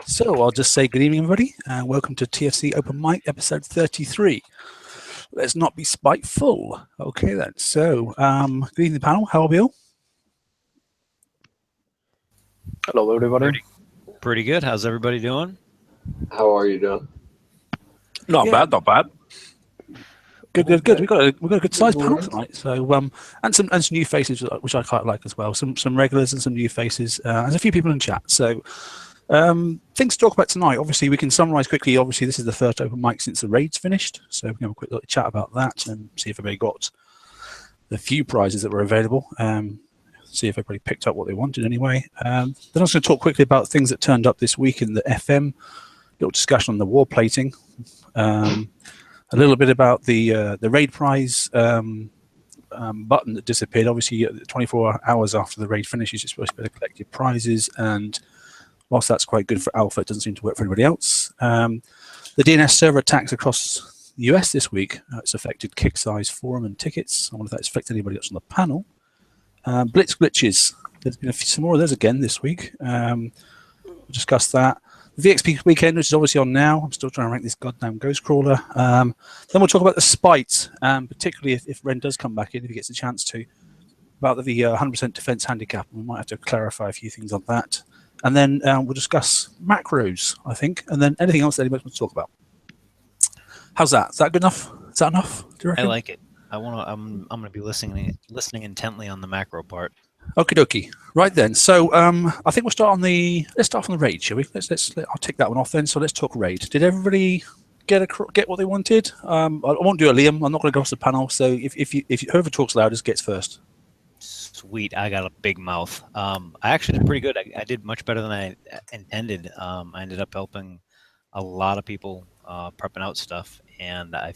So I'll just say good evening, everybody, and welcome to TFC Open Mic, episode 33. Let's not be spiteful. Okay, then. So, good evening, panel. How are we all? Hello, everybody. Pretty good. How's everybody doing? How are you doing? Not bad. Good. We've got a good sized panel tonight. So, and some new faces, which I quite like as well. Some regulars and some new faces. There's a few people in chat. So, things to talk about tonight. Obviously, we can summarise quickly. Obviously, this is the first open mic since the raid's finished. So, we can have a quick little chat about that and see if everybody got the few prizes that were available. See if everybody picked up what they wanted anyway. Then I was going to talk quickly about things that turned up this week in the FM. Little discussion on the war plating. A little bit about the raid prize button that disappeared. Obviously, 24 hours after the raid finishes, you're supposed to be able to collect your prizes. And whilst that's quite good for Alpha, it doesn't seem to work for anybody else. The DNS server attacks across the US this week. It's affected Kick-Size forum and tickets. I wonder if that's affected anybody else on the panel. Blitz glitches. There's been some more of those again this week. We'll discuss that. The VXP weekend, which is obviously on now. I'm still trying to rank this goddamn ghost crawler. Then we'll talk about the spite, particularly if Ren does come back in, if he gets a chance to, about the 100% defense handicap. We might have to clarify a few things on that. And then we'll discuss macros, I think, and then anything else that anybody wants to talk about. How's that? Is that good enough? Is that enough? Do you reckon? I like it. I'm gonna be listening intently on the macro part. Okie dokie. Right then. So I think we'll start on let's start from the raid, shall we? I'll take that one off then. So let's talk raid. Did everybody get what they wanted? I won't do a Liam. I'm not going to go off the panel. So if whoever talks loudest gets first. Sweet. I got a big mouth. I actually did pretty good. I did much better than I intended. I ended up helping a lot of people prepping out stuff, and I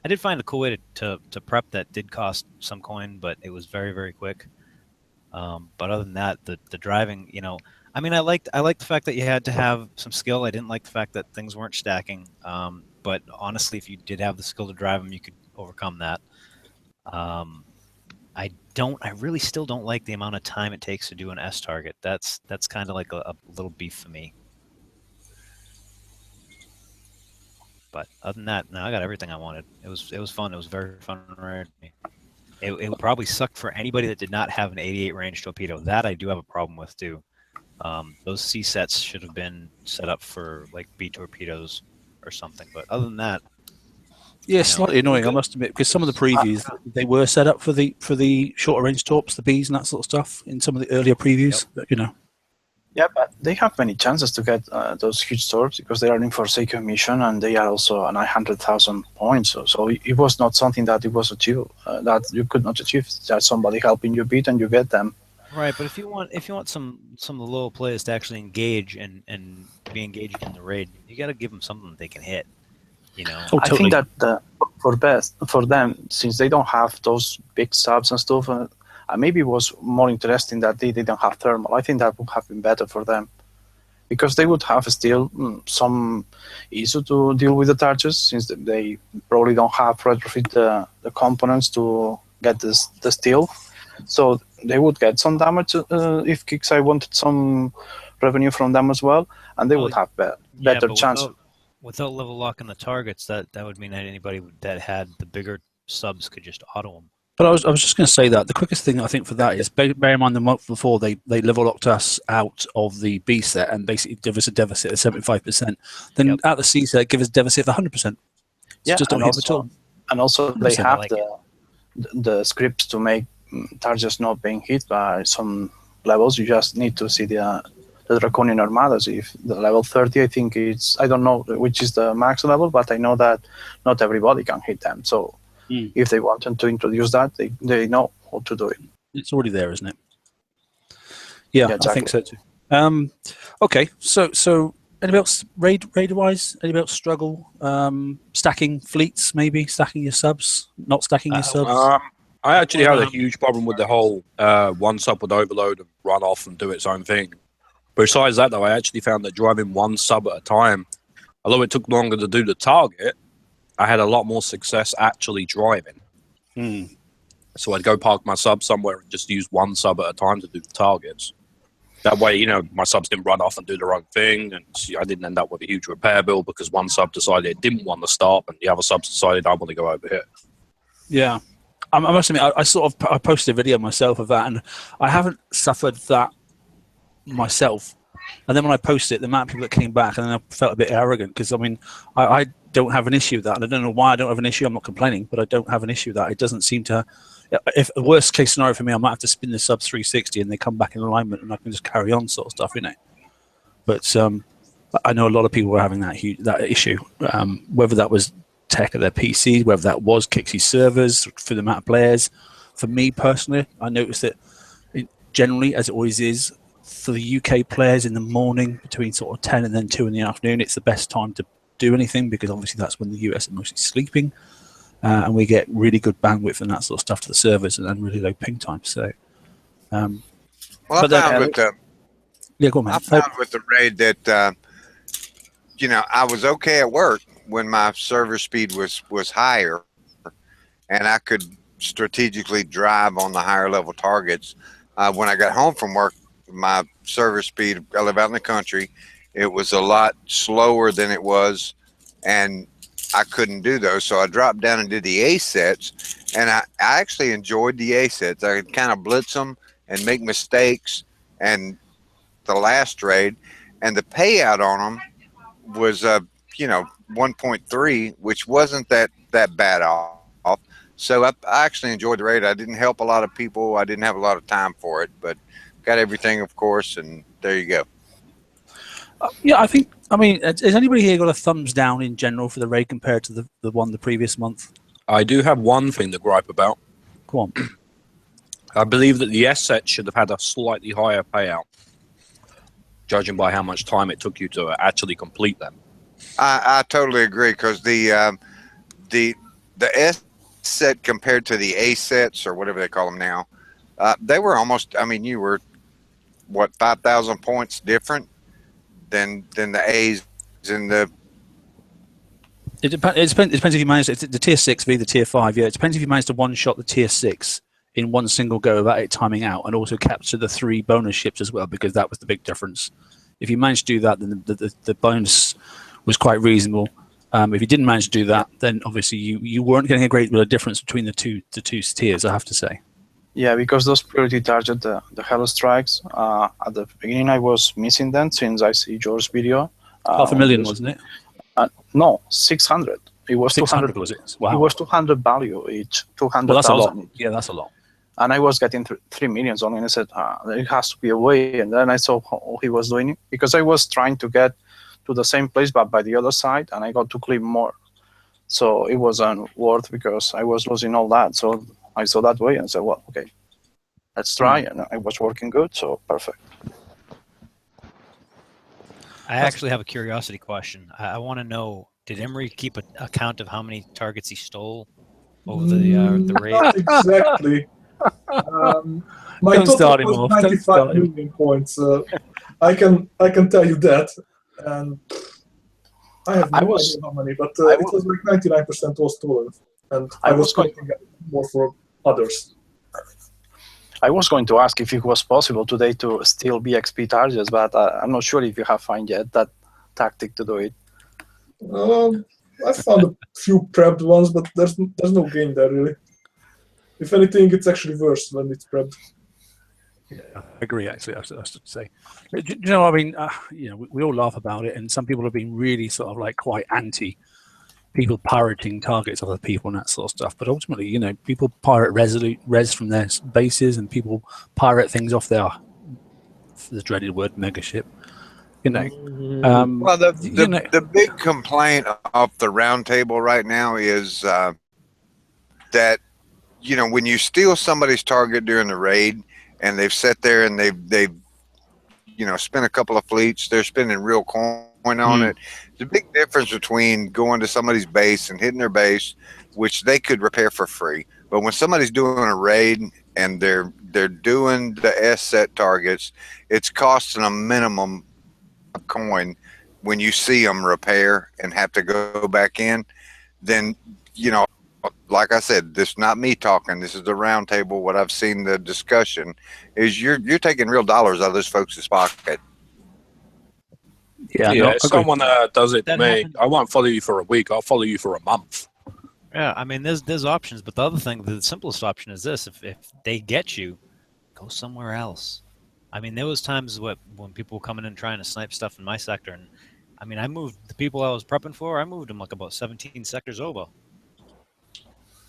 did find a cool way to prep that did cost some coin, but it was very, very quick. But other than that, the driving, I mean, I liked the fact that you had to have some skill. I didn't like the fact that things weren't stacking. But honestly, if you did have the skill to drive them, you could overcome that. I really still don't like the amount of time it takes to do an S target. That's kind of like a little beef for me. But other than that, no, I got everything I wanted. It was fun. It was very fun raid. It would probably suck for anybody that did not have an 88 range torpedo. That I do have a problem with too. Those C sets should have been set up for like B torpedoes or something. But other than that, yeah, slightly annoying, I must admit, because some of the previews they were set up for the shorter range torps, the Bs and that sort of stuff in some of the earlier previews. But, Yeah, but they have many chances to get those huge torps because they are in Forsaken mission and they are also 900,000 points. So it was not something that it was achievable, that you could not achieve. There's somebody helping you beat and you get them. Right, but if you want some of the lower players to actually engage and be engaged in the raid, you got to give them something that they can hit. Oh, totally. I think that for them, since they don't have those big subs and stuff. Maybe it was more interesting that they didn't have thermal. I think that would have been better for them because they would have still some issue to deal with the targets since they probably don't have retrofit the components to get the steel. So they would get some damage if Kick-Size wanted some revenue from them as well, and they would have better chance. Without level locking the targets, that would mean that anybody that had the bigger subs could just auto them. But I was just going to say that the quickest thing I think for that is bear in mind the month before they level locked us out of the B set and basically give us a deficit of 75%. Then at the C set, give us a deficit of 100%. Yeah, just don't hit at all. And also they have the scripts to make targets not being hit by some levels. You just need to see the Draconian Armadas. If the level 30, I think I don't know which is the max level, but I know that not everybody can hit them. So if they wanted to introduce that, they know how to do it. It's already there, isn't it? Yeah, exactly. I think so too. Okay, so anybody else raid-wise? Anybody else struggle stacking fleets? Maybe stacking your subs, not stacking your subs. I actually had a huge problem with the whole one sub would overload and run off and do its own thing. Besides that, though, I actually found that driving one sub at a time, although it took longer to do the target, I had a lot more success actually driving. So I'd go park my sub somewhere and just use one sub at a time to do the targets. That way, my subs didn't run off and do their own thing, and I didn't end up with a huge repair bill because one sub decided it didn't want to stop, and the other subs decided I want to go over here. Yeah. I must admit, I posted a video myself of that, and I haven't suffered that myself. And then when I posted it, the amount of people that came back, and then I felt a bit arrogant because, I don't have an issue with that. And I don't know why I don't have an issue. I'm not complaining, but I don't have an issue with that. It doesn't seem to... If the worst case scenario for me, I might have to spin the subs 360 and they come back in alignment and I can just carry on sort of stuff, But I know a lot of people were having that issue, whether that was tech at their PC, whether that was Kixie servers for the amount of players. For me personally, I noticed that generally, as it always is, for the UK players in the morning between sort of 10 and then 2 in the afternoon, it's the best time to do anything because obviously that's when the US are mostly sleeping. And we get really good bandwidth and that sort of stuff to the servers and really low ping time. So, well, I found with the raid that I was okay at work when my server speed was higher, and I could strategically drive on the higher level targets. When I got home from work, my server speed, I live out in the country, it was a lot slower than it was, and I couldn't do those, so I dropped down and did the A sets, and I actually enjoyed the A sets. I could kind of blitz them and make mistakes, and the last raid, and the payout on them was 1.3, which wasn't that bad off. So I actually enjoyed the raid. I didn't help a lot of people. I didn't have a lot of time for it, but got everything, of course, and there you go. Yeah, has anybody here got a thumbs down in general for the raid compared to the one the previous month? I do have one thing to gripe about. Go on. I believe that the S set should have had a slightly higher payout, judging by how much time it took you to actually complete them. I totally agree, because the S set compared to the A sets, or whatever they call them now, they were almost, you were, 5,000 points different than the A's and the... It depends if you manage the tier 6 v the tier 5. Yeah, it depends if you manage to one-shot the tier 6 in one single go without it timing out, and also capture the 3 bonus ships as well, because that was the big difference. If you managed to do that, then the bonus was quite reasonable. If you didn't manage to do that, then obviously you weren't getting a great deal of difference between the two tiers, I have to say. Yeah, because those priority target, the Hell Strikes, at the beginning I was missing them since I see George's video. 500,000, wasn't it? No, 600. It was 600, 200. was it? Wow. It was 200 value each, 200,000. Well, that's a lot. Yeah, that's a lot. And I was getting 3 million only, and I said, there has to be a way. And then I saw how he was doing it, because I was trying to get to the same place, but by the other side, and I got to clip more. So it wasn't worth, because I was losing all that. So I saw that way and said, well, okay, let's try. And it was working good, so perfect. I actually have a curiosity question. I want to know, did Emery keep a count of how many targets he stole over the raid? Not exactly. My total was 95 million points. I can tell you that. And I have no idea how many, but it was like 99% was stolen. And I was collecting more for others. I was going to ask if it was possible today to steal VXP targets, but I'm not sure if you have found yet that tactic to do it. I found a few prepped ones, but there's no gain there, really. If anything, it's actually worse when it's prepped. Yeah, I agree, actually, I should say. You know, I mean, we all laugh about it, and some people have been really sort of like quite anti people pirating targets of other people and that sort of stuff. But ultimately, people pirate res from their bases, and people pirate things off the dreaded word megaship. Well, the big complaint off the round table right now is that when you steal somebody's target during the raid, and they've sat there and they've spent a couple of fleets, they're spending real coin on it. There's a big difference between going to somebody's base and hitting their base, which they could repair for free. But when somebody's doing a raid and they're doing the S set targets, it's costing a minimum of coin. When you see them repair and have to go back in, then like I said, this is not me talking. This is the round table. What I've seen the discussion is you're taking real dollars out of those folks' pocket. Yeah, if someone does it to me, I won't follow you for a week. I'll follow you for a month. Yeah, I mean, there's options, but the other thing, the simplest option is this: if they get you, go somewhere else. I mean, there was times when people were coming in trying to snipe stuff in my sector, and I mean, I moved the people I was prepping for. I moved them like about 17 sectors over.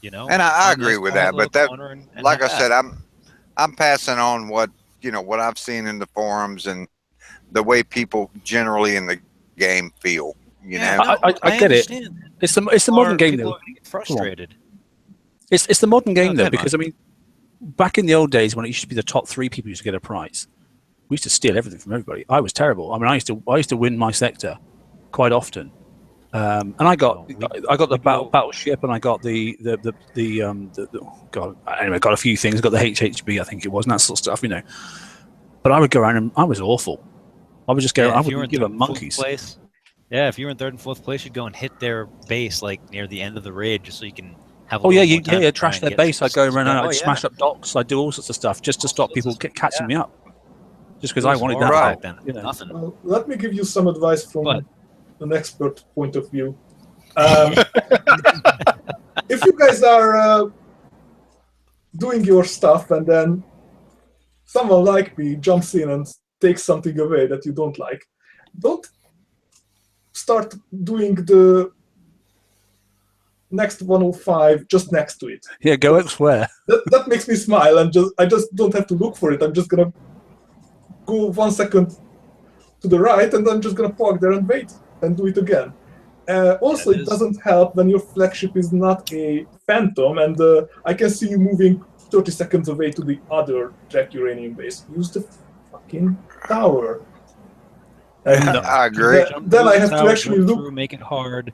You know, and I agree with that. But that, like I said, I'm passing on what I've seen in the forums and the way people generally in the game feel. You know, I get it. It's the modern game though. Frustrated. It's the modern game though, because I mean, back in the old days when it used to be the top 3 people used to get a prize, we used to steal everything from everybody. I was terrible. I mean, I used to win my sector quite often, and I got the battleship, and I got the God. Anyway, I got a few things. I got the HHB, I think it was, and that sort of stuff, you know. But I would go around and I was awful. I would just go. I wouldn't give a monkeys. Yeah, if you were in 3rd and 4th place, you'd go and hit their base like near the end of the raid, just so you can have. Trash their base. I'd go around and I'd smash up docks. I'd do all sorts of stuff just to stop people catching me up. Just because I wanted that back then. You know. Nothing. Well, let me give you some advice from an expert point of view. If you guys are doing your stuff and then someone like me jumps in and takes something away that you don't like, don't start doing the next 105 just next to it. Yeah, go elsewhere. That makes me smile, and I just don't have to look for it. I'm just gonna go 1 second to the right, and I'm just gonna park there and wait and do it again. Also, it doesn't help when your flagship is not a phantom, and I can see you moving 30 seconds away to the other track uranium base. Use the fucking tower. And I agree. Then I have to actually look. Make it hard.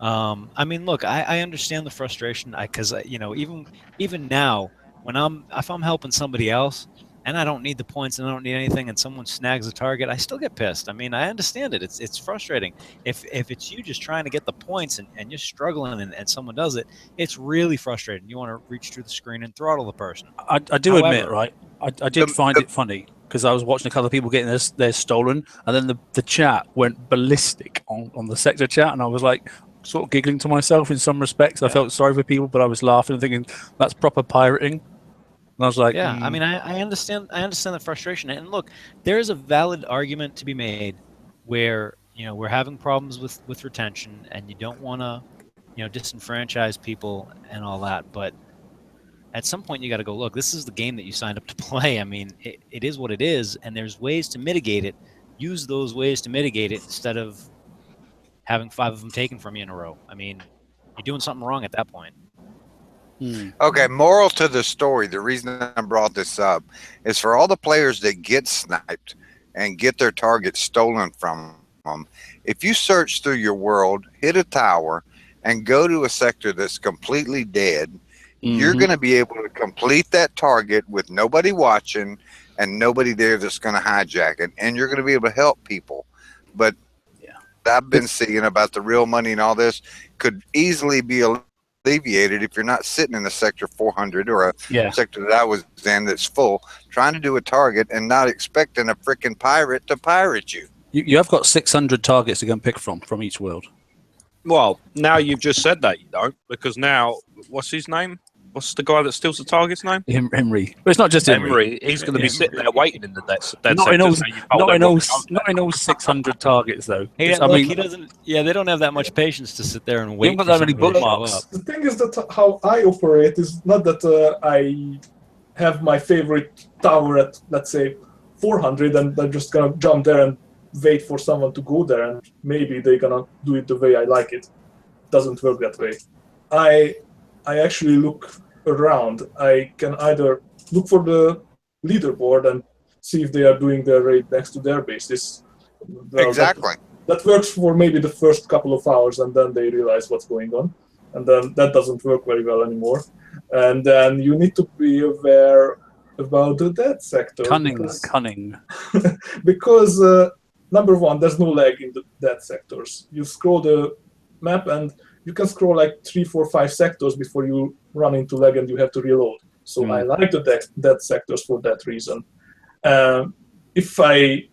I mean, look, I understand the frustration, because even now, if I'm helping somebody else and I don't need the points and I don't need anything, and someone snags a target, I still get pissed. I mean, I understand it. It's frustrating. If it's you just trying to get the points and you're struggling and someone does it, it's really frustrating. You want to reach through the screen and throttle the person. I do admit, right? I did find it funny, because I was watching a couple of people getting theirs stolen, and then the chat went ballistic on the sector chat, and I was like, sort of giggling to myself in some respects. I felt sorry for people, but I was laughing and thinking that's proper pirating. And I was like, I mean, I understand the frustration. And look, there is a valid argument to be made where we're having problems with retention, and you don't want to disenfranchise people and all that. But at some point, you got to go, look, this is the game that you signed up to play. I mean, it is what it is, and there's ways to mitigate it. Use those ways to mitigate it instead of having 5 of them taken from you in a row. I mean, you're doing something wrong at that point. Okay, moral to the story. The reason I brought this up is for all the players that get sniped and get their target stolen from them. If you search through your world, hit a tower, and go to a sector that's completely dead, you're going to be able to complete that target with nobody watching and nobody there that's going to hijack it, and you're going to be able to help people. But I've been seeing about the real money and all this could easily be alleviated if you're not sitting in a sector 400 or a sector that I was in that's full, trying to do a target and not expecting a freaking pirate to pirate you. You have got 600 targets to go and pick from each world. Well, now you've just said that you don't, because now, what's his name? What's the guy that steals the target's name? Henry. But it's not just Henry. He's going to be sitting there waiting in the dead not in all 600 targets, though. He doesn't. Yeah, they don't have that much patience to sit there and wait. You haven't got that many bookmarks. The thing is that how I operate is not that I have my favorite tower at, let's say, 400, and I'm just gonna jump there and wait for someone to go there, and maybe they're gonna do it the way I like it. It doesn't work that way. I actually look around. I can either look for the leaderboard and see if they are doing their raid next to their bases. Well, exactly. That works for maybe the first couple of hours, and then they realize what's going on. And then that doesn't work very well anymore. And then you need to be aware about the dead sector. Cunning. Because, number one, there's no lag in the dead sectors. You scroll the map and you can scroll like 3, 4, 5 sectors before you run into lag and you have to reload. So I like the dead sectors for that reason. If I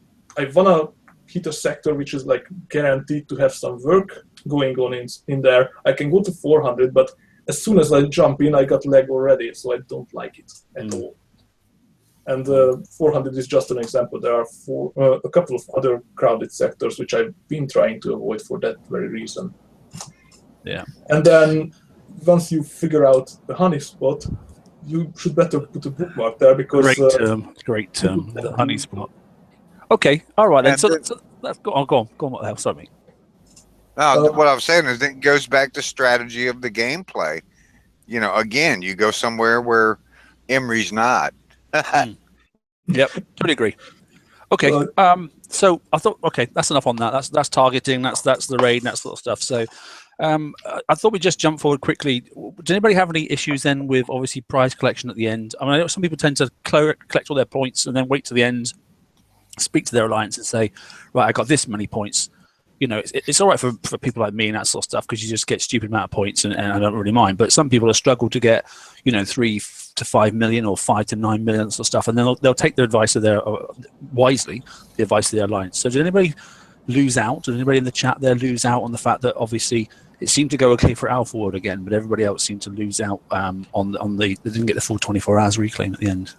wanna hit a sector which is like guaranteed to have some work going on in there, I can go to 400, but as soon as I jump in, I got lag already, so I don't like it at all. And 400 is just an example. There are a couple of other crowded sectors which I've been trying to avoid for that very reason. Yeah. And then once you figure out the honey spot, you should better put a bookmark there because great term, the honey spot. Okay, all right then. So let's go on. What the hell? Sorry, mate. What I was saying is it goes back to strategy of the gameplay. You know, again, you go somewhere where Emery's not. Yep, totally agree. Okay, so I thought, okay, that's enough on that. That's targeting. That's the raid and that sort of stuff. So I thought we'd just jump forward quickly. Does anybody have any issues then with obviously prize collection at the end? I mean, I know some people tend to collect all their points and then wait to the end, speak to their alliance and say, right, I got this many points. You know, it's all right for people like me and that sort of stuff because you just get stupid amount of points and I don't really mind. But some people have struggled to get, 3 to 5 million or 5 to 9 million sort of stuff, and then they'll take the advice of the advice of their alliance. So did anybody lose out? Did anybody in the chat there lose out on the fact that obviously it seemed to go okay for Alpha World again, but everybody else seemed to lose out they didn't get the full 24 hours reclaim at the end?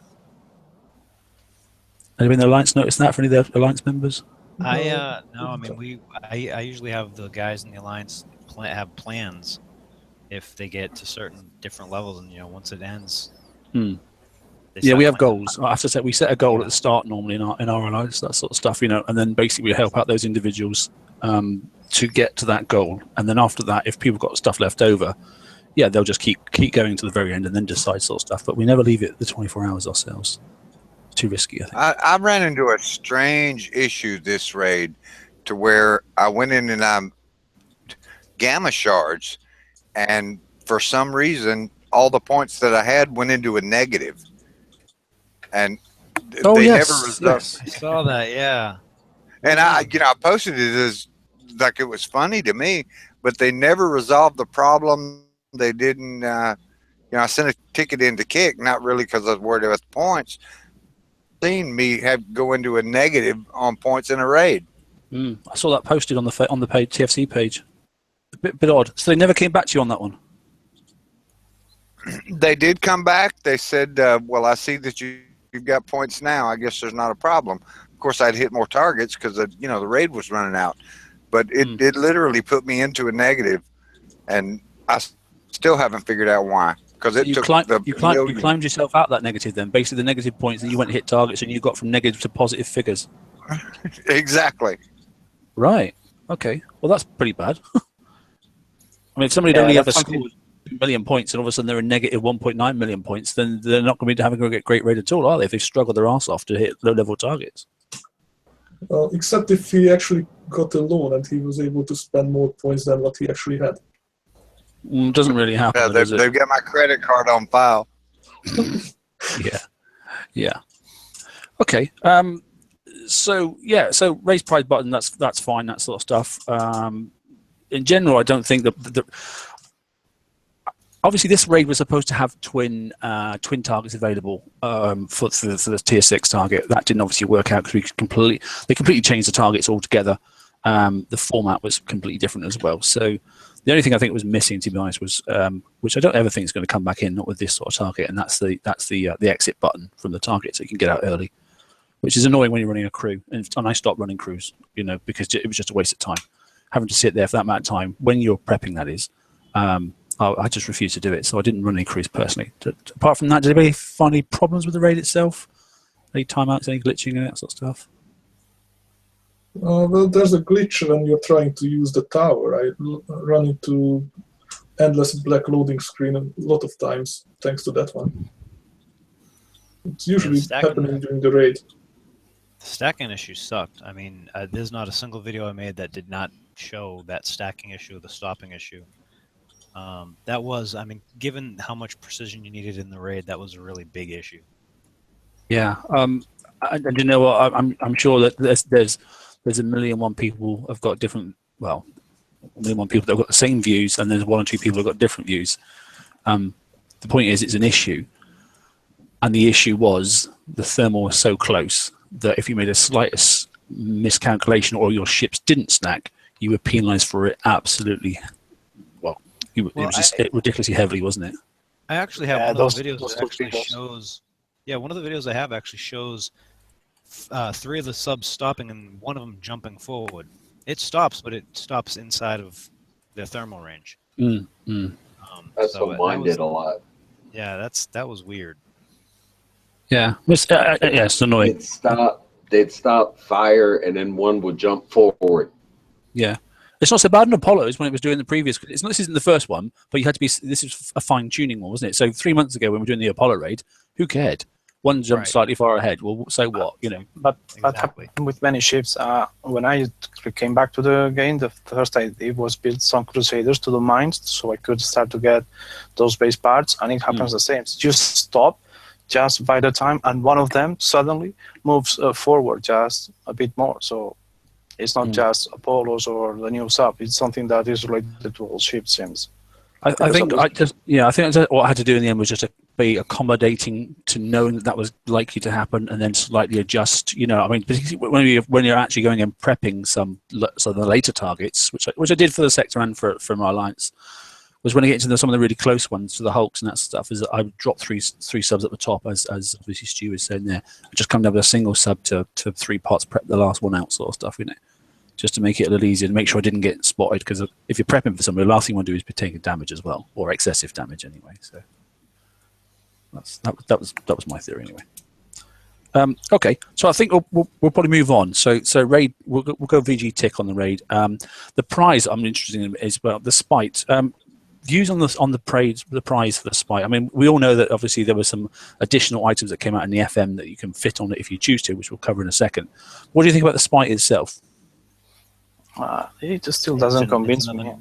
Anybody in the alliance notice that for any of the alliance members? No. I mean, I usually have the guys in the alliance have plans if they get to certain different levels, and once it ends. Yeah, we have goals. I have to say, we set a goal at the start normally in our alliance, that sort of stuff, and then basically we help out those individuals to get to that goal, and then after that, if people got stuff left over, yeah, they'll just keep going to the very end and then decide sort of stuff. But we never leave it the 24 hours ourselves. Too risky, I think. I ran into a strange issue this raid to where I went in and I'm gamma shards, and for some reason all the points that I had went into a negative, and they never resolved. Yes. I saw that, yeah. And I posted it as like it was funny to me, but they never resolved the problem. They didn't. I sent a ticket in to Kick, not really because I was worried about the points. Seen me go into a negative on points in a raid. I saw that posted on the page, TFC page. A bit odd. So they never came back to you on that one. They did come back. They said, "Well, I see that you've got points now. I guess there's not a problem." Of course, I'd hit more targets because the raid was running out, but it literally put me into a negative, and I still haven't figured out why. Because you climbed yourself out that negative then. Basically, the negative points that you went to hit targets and you got from negative to positive figures. Exactly. Right. Okay. Well, that's pretty bad. I mean, if somebody only ever scored 2 million points and all of a sudden they're in negative 1.9 million points, then they're not going to be having a great rate at all, are they? If they've struggled their ass off to hit low-level targets. Well, except if he actually got a loan and he was able to spend more points than what he actually had. Doesn't really happen. Yeah, they've got my credit card on file. Yeah. Okay. So raise prize button. That's fine. That sort of stuff. In general, I don't think that obviously this raid was supposed to have twin targets available for the tier 6 target. That didn't obviously work out because they completely changed the targets altogether. The format was completely different as well. So the only thing I think was missing, to be honest, was which I don't ever think is going to come back in, not with this sort of target, and that's the exit button from the target, so you can get out early, which is annoying when you're running a crew. And I stopped running crews, because it was just a waste of time, having to sit there for that amount of time when you're prepping. That is, I just refused to do it, so I didn't run any crews personally. Apart from that, did anybody find any problems with the raid itself? Any timeouts, any glitching, and that sort of stuff? Well, there's a glitch when you're trying to use the tower. I run into endless black loading screen a lot of times thanks to that one. It's usually happening during the raid. The stacking issue sucked. I mean, there's not a single video I made that did not show that stacking issue, the stopping issue. That was, given how much precision you needed in the raid, that was a really big issue. Yeah, and you know what? I'm sure that there's a million and one people have got different. Well, We want people that have got the same views, and there's one or two people who've got different views. The point is, it's an issue, and the issue was the thermal was so close that if you made a slightest miscalculation or your ships didn't snack, you were penalised for it absolutely. It was just ridiculously heavily, wasn't it? I actually have one of the videos that actually shows. Yeah, one of the videos I have actually shows 3 of the subs stopping and one of them jumping forward. It stops, but it stops inside of their thermal range. That's what mine did a lot. Yeah, that was weird. Yeah, it's annoying. They'd stop, fire, and then one would jump forward. Yeah. It's not so bad in Apollos when it was doing the previous. This isn't the first one, but you had to be. This is a fine-tuning one, wasn't it? So 3 months ago when we were doing the Apollo raid, who cared? One jumped slightly far ahead. Well, so what? But that happened with many ships. When I came back to the game, the first I did was build some Crusaders to the mines, so I could start to get those base parts, and it happens the same. Just stop, just by the time, and one of them suddenly moves forward just a bit more. So it's not just Apollos or the new sub. It's something that is related to all ships, seems. I think what I had to do in the end was just to be accommodating to knowing that was likely to happen, and then slightly adjust. Particularly when you're actually going and prepping some of the later targets, which I did for the sector and for my alliance, was when I get into some of the really close ones, to the Hulks and that stuff. Is that I would drop three subs at the top, as obviously Stu was saying there. I just come down with a single sub to 3 pots, prep the last one out, sort of stuff, just to make it a little easier, to make sure I didn't get spotted, because if you're prepping for somebody, the last thing you want to do is be taking damage as well, or excessive damage anyway. So that was my theory anyway. Okay, so I think we'll probably move on. So raid, we'll go VG tick on the raid. The prize I'm interested in is the spite. Views on the prize for the spite. I mean, we all know that obviously there were some additional items that came out in the FM that you can fit on it if you choose to, which we'll cover in a second. What do you think about the spite itself? It just still doesn't convince me.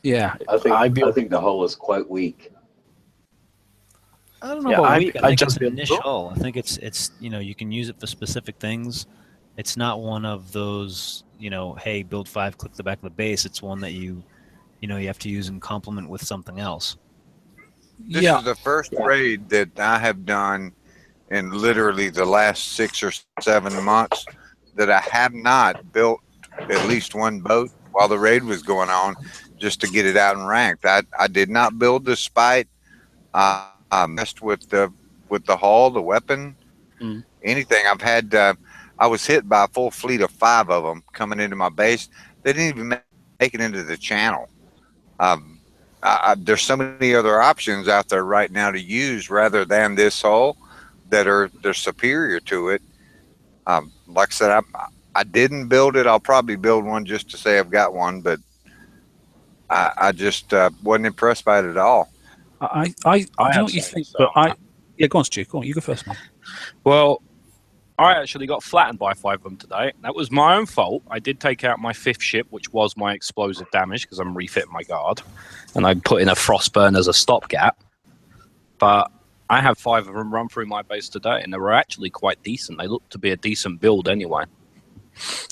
Yeah, I think the hull is quite weak. I don't know about weak. I think it's an niche hull. I think it's you can use it for specific things. It's not one of those hey, build 5, click the back of the base. It's one that you have to use in complement with something else. This is the first raid that I have done in literally the last 6 or 7 months that I have not built at least one boat while the raid was going on, just to get it out and ranked. I did not build the spite. I messed with the hull, the weapon, anything. I've had. I was hit by a full fleet of 5 of them coming into my base. They didn't even make it into the channel. There's so many other options out there right now to use rather than this hull they're superior to it. Like I said, I didn't build it. I'll probably build one just to say I've got one, but I just wasn't impressed by it at all. I don't know what you think, but go on, Stu. Go on, you go first, man. Well, I actually got flattened by 5 of them today. That was my own fault. I did take out my 5th ship, which was my explosive damage, because I'm refitting my guard, and I put in a frostburn as a stopgap. But I have 5 of them run through my base today, and they were actually quite decent. They looked to be a decent build anyway.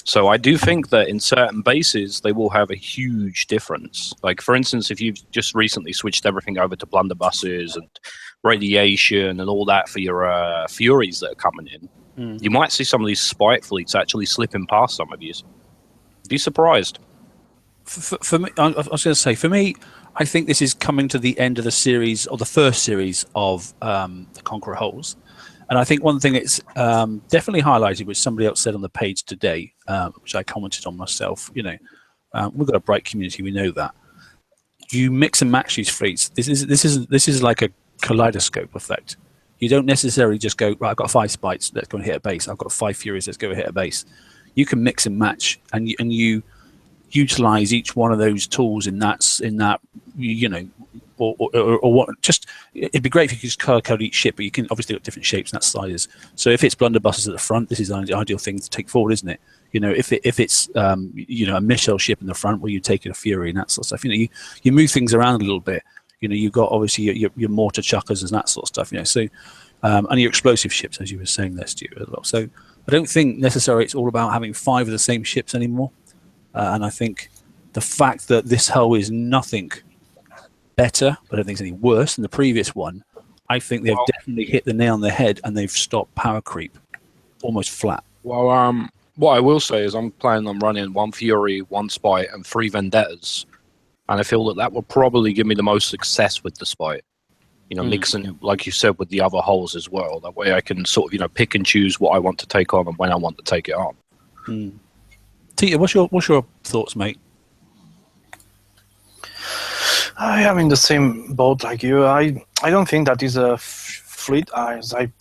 So I do think that in certain bases, they will have a huge difference. Like, for instance, if you've just recently switched everything over to blunderbusses and radiation and all that for your Furies that are coming in, you might see some of these spite fleets actually slipping past some of you. Be surprised. For me, I was going to say, for me, I think this is coming to the end of the series, or the first series of the Conqueror Hulls. And I think one thing it's definitely highlighted, which somebody else said on the page today, which I commented on myself, we've got a bright community, we know that. You mix and match these fleets. This is like a kaleidoscope effect. You don't necessarily just go, right, I've got 5 spites, let's go and hit a base. I've got 5 Furies, let's go and hit a base. You can mix and match, and you utilize each one of those tools in that or what. Just, it'd be great if you could just color code each ship, but you can obviously got different shapes and that sizes. So if it's blunderbusses at the front, this is the ideal thing to take forward, isn't it? If it's a missile ship in the front, where you take a Fury and that sort of stuff. You move things around a little bit. You've got obviously your mortar chuckers and that sort of stuff. So and your explosive ships, as you were saying there, Stu, as well. So I don't think necessarily it's all about having 5 of the same ships anymore. and I think the fact that this hull is nothing better, but I don't think it's any worse than the previous one, I think they've definitely hit the nail on the head, and they've stopped power creep almost flat. Well, what I will say is I'm planning on running 1 Fury, 1 Spite, and 3 Vendettas, and I feel that will probably give me the most success with the Spite. Mixing it, like you said, with the other hulls as well. That way I can sort of, pick and choose what I want to take on and when I want to take it on. Tita, what's your thoughts, mate? I am in the same boat like you. I don't think that is a fleet, as I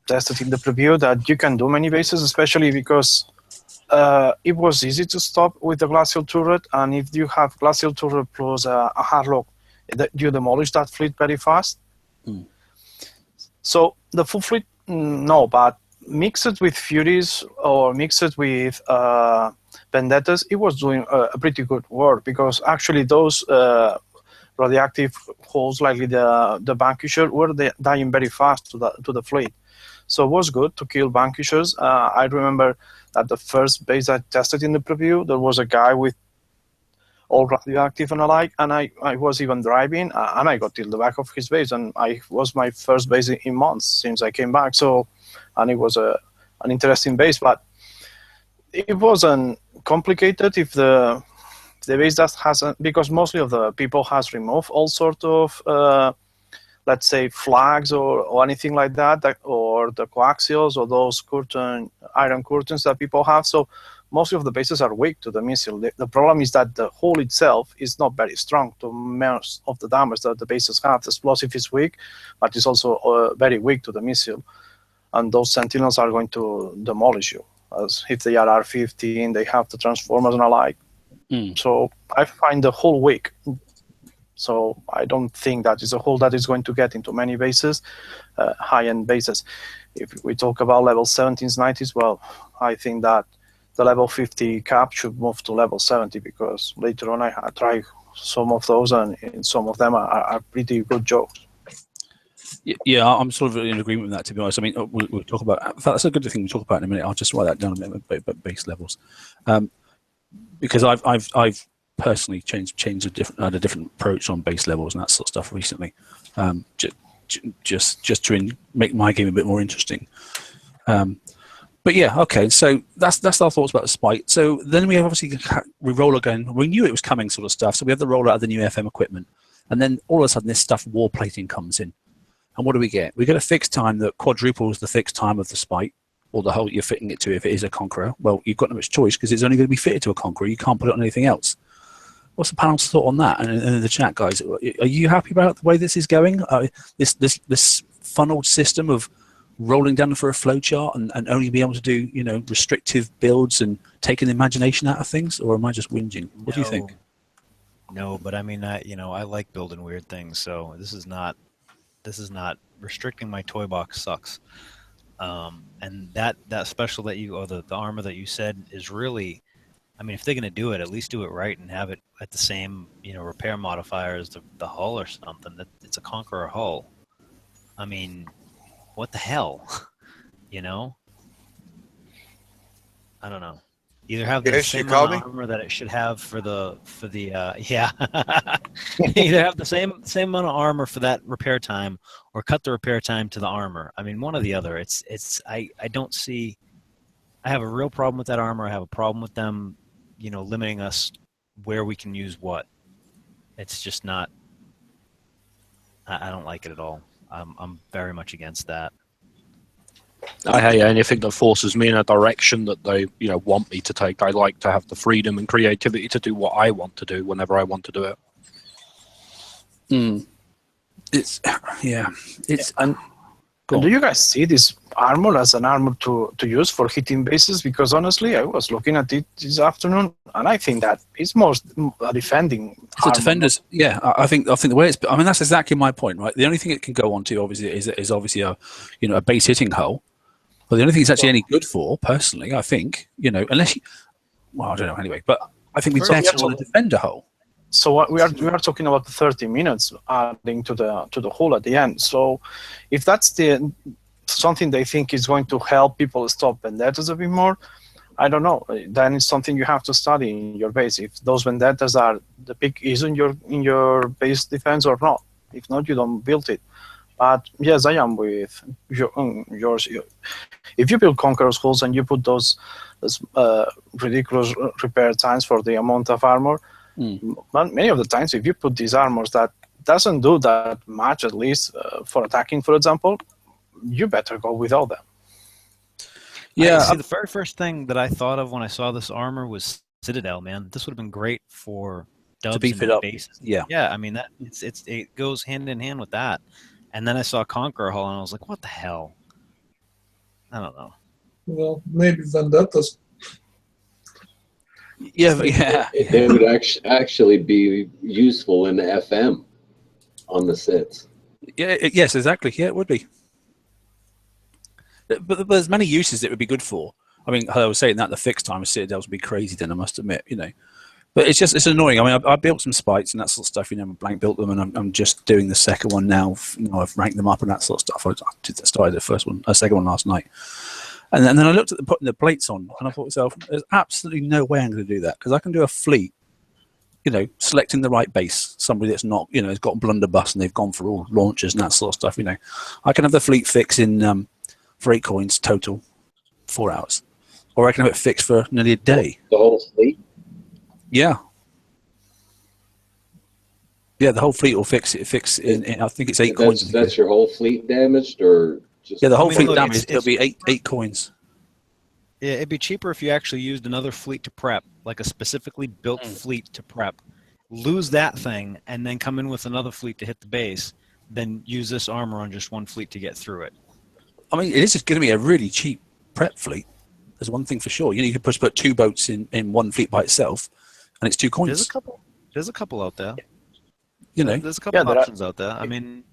tested in the preview, that you can do many bases, especially because it was easy to stop with the glacial turret, and if you have glacial turret plus a hardlock, you demolish that fleet very fast. So the full fleet, no, but mix it with Furies or mix it with Vendettas, it was doing a pretty good work, because actually those radioactive holes like the Vanquisher were dying very fast to the fleet. So it was good to kill Vanquishers. I remember that the first base I tested in the preview, there was a guy with all radioactive and alike, and I was even driving, and I got till the back of his base, and I was my first base in months since I came back. So, and it was an interesting base, but it wasn't complicated if the base just hasn't, because mostly of the people has removed all sort of let's say flags or anything like that, or the coaxials or those iron curtains that people have. So most of the bases are weak to the missile. The problem is that the hull itself is not very strong to most of the damage that the bases have. The explosive is weak, but it's also very weak to the missile. And those sentinels are going to demolish you. As if they are R-15, they have the transformers and alike. So I find the hull weak. So I don't think that is a hull that is going to get into many bases, high-end bases. If we talk about level 70s, 90s, well, I think that the level 50 cap should move to level 70, because later on I tried some of those, and some of them are pretty good jokes. Yeah, I'm sort of in agreement with that, to be honest. I mean, we'll talk about, in fact, that's a good thing we'll talk about in a minute. I'll just write that down a minute about base levels. Because I've personally changed a different approach on base levels and that sort of stuff recently, just to make my game a bit more interesting. But yeah, okay. So that's our thoughts about the Spite. So then we roll again. We knew it was coming, sort of stuff. So we have the rollout of the new FM equipment, and then all of a sudden this stuff war plating comes in, and what do we get? We get a fixed time that quadruples the fixed time of the Spite, or the hull you're fitting it to if it is a Conqueror. Well, you've got no much choice, because it's only going to be fitted to a Conqueror. You can't put it on anything else. What's the panel's thought on that? And in the chat, guys, are you happy about the way this is going? This funneled system of rolling down for a flowchart and only be able to do, restrictive builds and taking the imagination out of things, or am I just whinging? What do you think? No, but I mean, I like building weird things, so this is not restricting my toy box sucks. And that special that or the armor that you said is really, I mean, if they're going to do it, at least do it right and have it at the same, repair modifier as the hull or something. That it's a Conqueror hull. I mean, what the hell, I don't know. Either have the same amount of armor that it should have for the yeah. Either have the same amount of armor for that repair time, or cut the repair time to the armor. I mean, one or the other. I don't see. I have a real problem with that armor. I have a problem with them, limiting us where we can use what. It's just not. I don't like it at all. I'm very much against that. I hate anything that forces me in a direction that they, want me to take. I like to have the freedom and creativity to do what I want to do whenever I want to do it. Do you guys see this armor as an armor to use for hitting bases? Because honestly, I was looking at it this afternoon, and I think that it's more a defending. It's a defender's, yeah. I think the way it's. I mean, that's exactly my point, right? The only thing it can go on to, obviously, is obviously a base hitting hull. But the only thing it's actually any good for, personally, I think, unless you, well, I don't know anyway. But I think it's actually on a defender hull. So what we are talking about the 30 minutes adding to the hull at the end. So if that's something they think is going to help people stop Vendettas a bit more, I don't know. Then it's something you have to study in your base. If those vendettas are the big issue in your base defense or not. If not, you don't build it. But yes, I am with yours. If you build Conqueror's Hulls and you put those ridiculous repair times for the amount of armor, but many of the times, if you put these armors that doesn't do that much, at least for attacking, for example, you better go without them. Yeah. See, the very first thing that I thought of when I saw this armor was Citadel. Man, this would have been great for dubs to beef and it up. bases. Yeah. Yeah. I mean, it goes hand in hand with that. And then I saw Conqueror Hull, and I was like, "What the hell?" I don't know. Well, maybe vendettas. Yeah. They would actually be useful in the FM on the sits. Yeah. Yes, exactly. Yeah, it would be. But there's many uses it would be good for. I mean, I was saying that the fixed time of Citadels would be crazy. Then I must admit, But it's annoying. I mean, I built some spikes and that sort of stuff. Blank built them, and I'm just doing the second one now. I've ranked them up and that sort of stuff. I started the second one last night, and then I looked at putting the plates on, and I thought to myself, there's absolutely no way I'm going to do that because I can do a fleet. Selecting the right base, somebody that's not, has got blunderbuss and they've gone for all launchers and that sort of stuff. I can have the fleet fix in for 8 coins total, 4 hours, or I can have it fixed for nearly a day. The whole fleet. Yeah. Yeah, the whole fleet will fix it. In I think it's 8 coins. That's your whole fleet damaged, or just the whole fleet damaged. It'll be eight coins. Yeah, it'd be cheaper if you actually used another fleet to prep, like a specifically built fleet to prep. Lose that thing, and then come in with another fleet to hit the base. Then use this armor on just one fleet to get through it. I mean, it is going to be a really cheap prep fleet. There's one thing for sure. You could put 2 boats in one fleet by itself, and it's 2 coins. There's a couple out there. There's a couple options out there. I mean,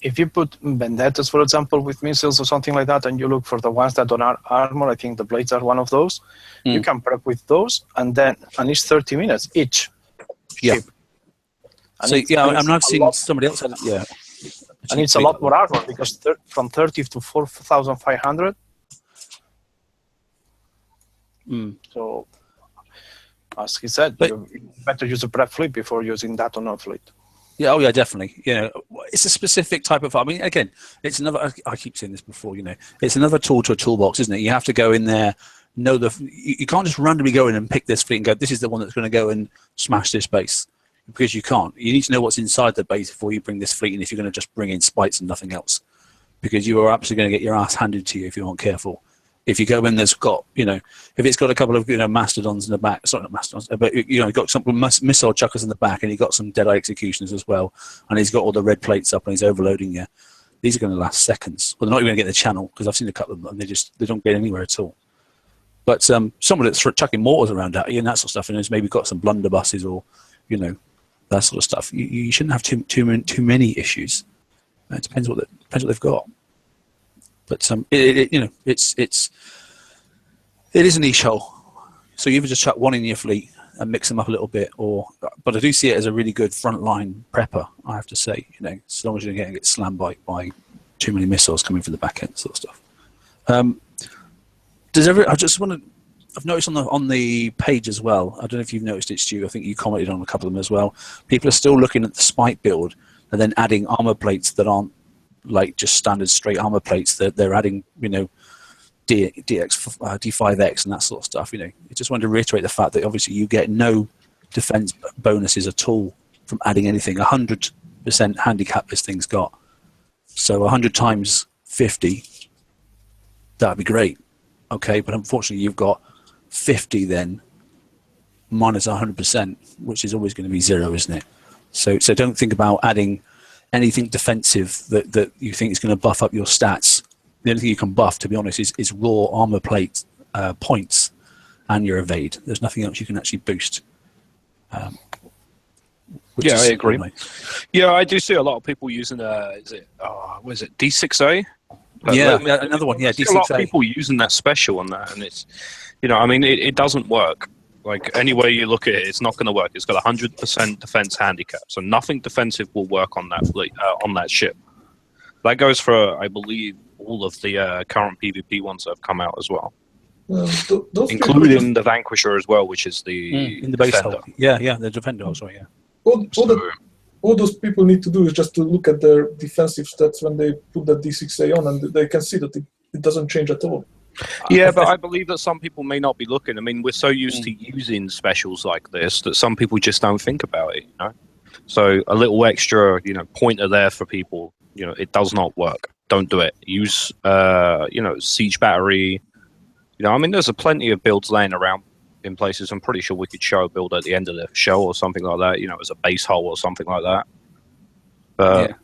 if you put vendettas, for example, with missiles or something like that, and you look for the ones that don't have armor, I think the blades are one of those. You can prep with those, and it's 30 minutes each. Yeah. And I've seen somebody else. Yeah. And it's a lot more armor because from 30 to 4,500. So, as he said, you better use a prep fleet before using that on a fleet. Yeah, oh yeah, definitely. It's a specific type of. I mean, again, it's another. I keep saying this before. It's another tool to a toolbox, isn't it? You have to go in there, know you can't just randomly go in and pick this fleet and go, this is the one that's going to go and smash this base, because you can't. You need to know what's inside the base before you bring this fleet in. If you're going to just bring in spikes and nothing else, because you are absolutely going to get your ass handed to you if you aren't careful. If you go in, there's got, if it's got a couple of, mastodons in the back, sorry, not mastodons, but, you've got some missile chuckers in the back, and you've got some Deadeye executioners as well, and he's got all the red plates up, and he's overloading you. These are going to last seconds. Well, they're not even going to get the channel, because I've seen a couple of them, and they don't get anywhere at all. But someone that's chucking mortars around at you and that sort of stuff, and has maybe got some blunderbusses or, that sort of stuff, you shouldn't have too many issues. It depends what they've got. But it is a niche hole. So you either just chuck one in your fleet and mix them up a little bit, but I do see it as a really good frontline prepper. I have to say, as long as you're getting it slammed by too many missiles coming from the back end, sort of stuff. I've noticed on the page as well. I don't know if you've noticed it, Stu. I think you commented on a couple of them as well. People are still looking at the spike build and then adding armor plates that aren't like just standard straight armor plates. They're adding, D5X and that sort of stuff. I just wanted to reiterate the fact that obviously you get no defense bonuses at all from adding anything. 100% handicap this thing's got. So 100 times 50, that'd be great. Okay, but unfortunately you've got 50 then minus 100%, which is always going to be 0, isn't it? So don't think about adding anything defensive that you think is going to buff up your stats. The only thing you can buff, to be honest, is raw armor plate points and your evade. There's nothing else you can actually boost. I agree. Yeah, I do see a lot of people using what is it, D6A? Another one. Yeah, D6A. A lot of people using that special on that, and it's, it doesn't work. Like, any way you look at it, it's not going to work. It's got 100% defense handicap, so nothing defensive will work on that fleet, on that ship. That goes for, I believe, all of the current PvP ones that have come out as well. Those including the Vanquisher as well, which is the in the base defender. hull. Yeah, the defender. Oh, sorry, yeah. All those people need to do is just to look at their defensive stats when they put that D6A on, and they can see that it doesn't change at all. Yeah, but I believe that some people may not be looking. I mean, we're so used to using specials like this that some people just don't think about it, you know? So a little extra, pointer there for people, it does not work. Don't do it. Use, siege battery. I mean, there's plenty of builds laying around in places. I'm pretty sure we could show a build at the end of the show or something like that, as a base hull or something like that. But,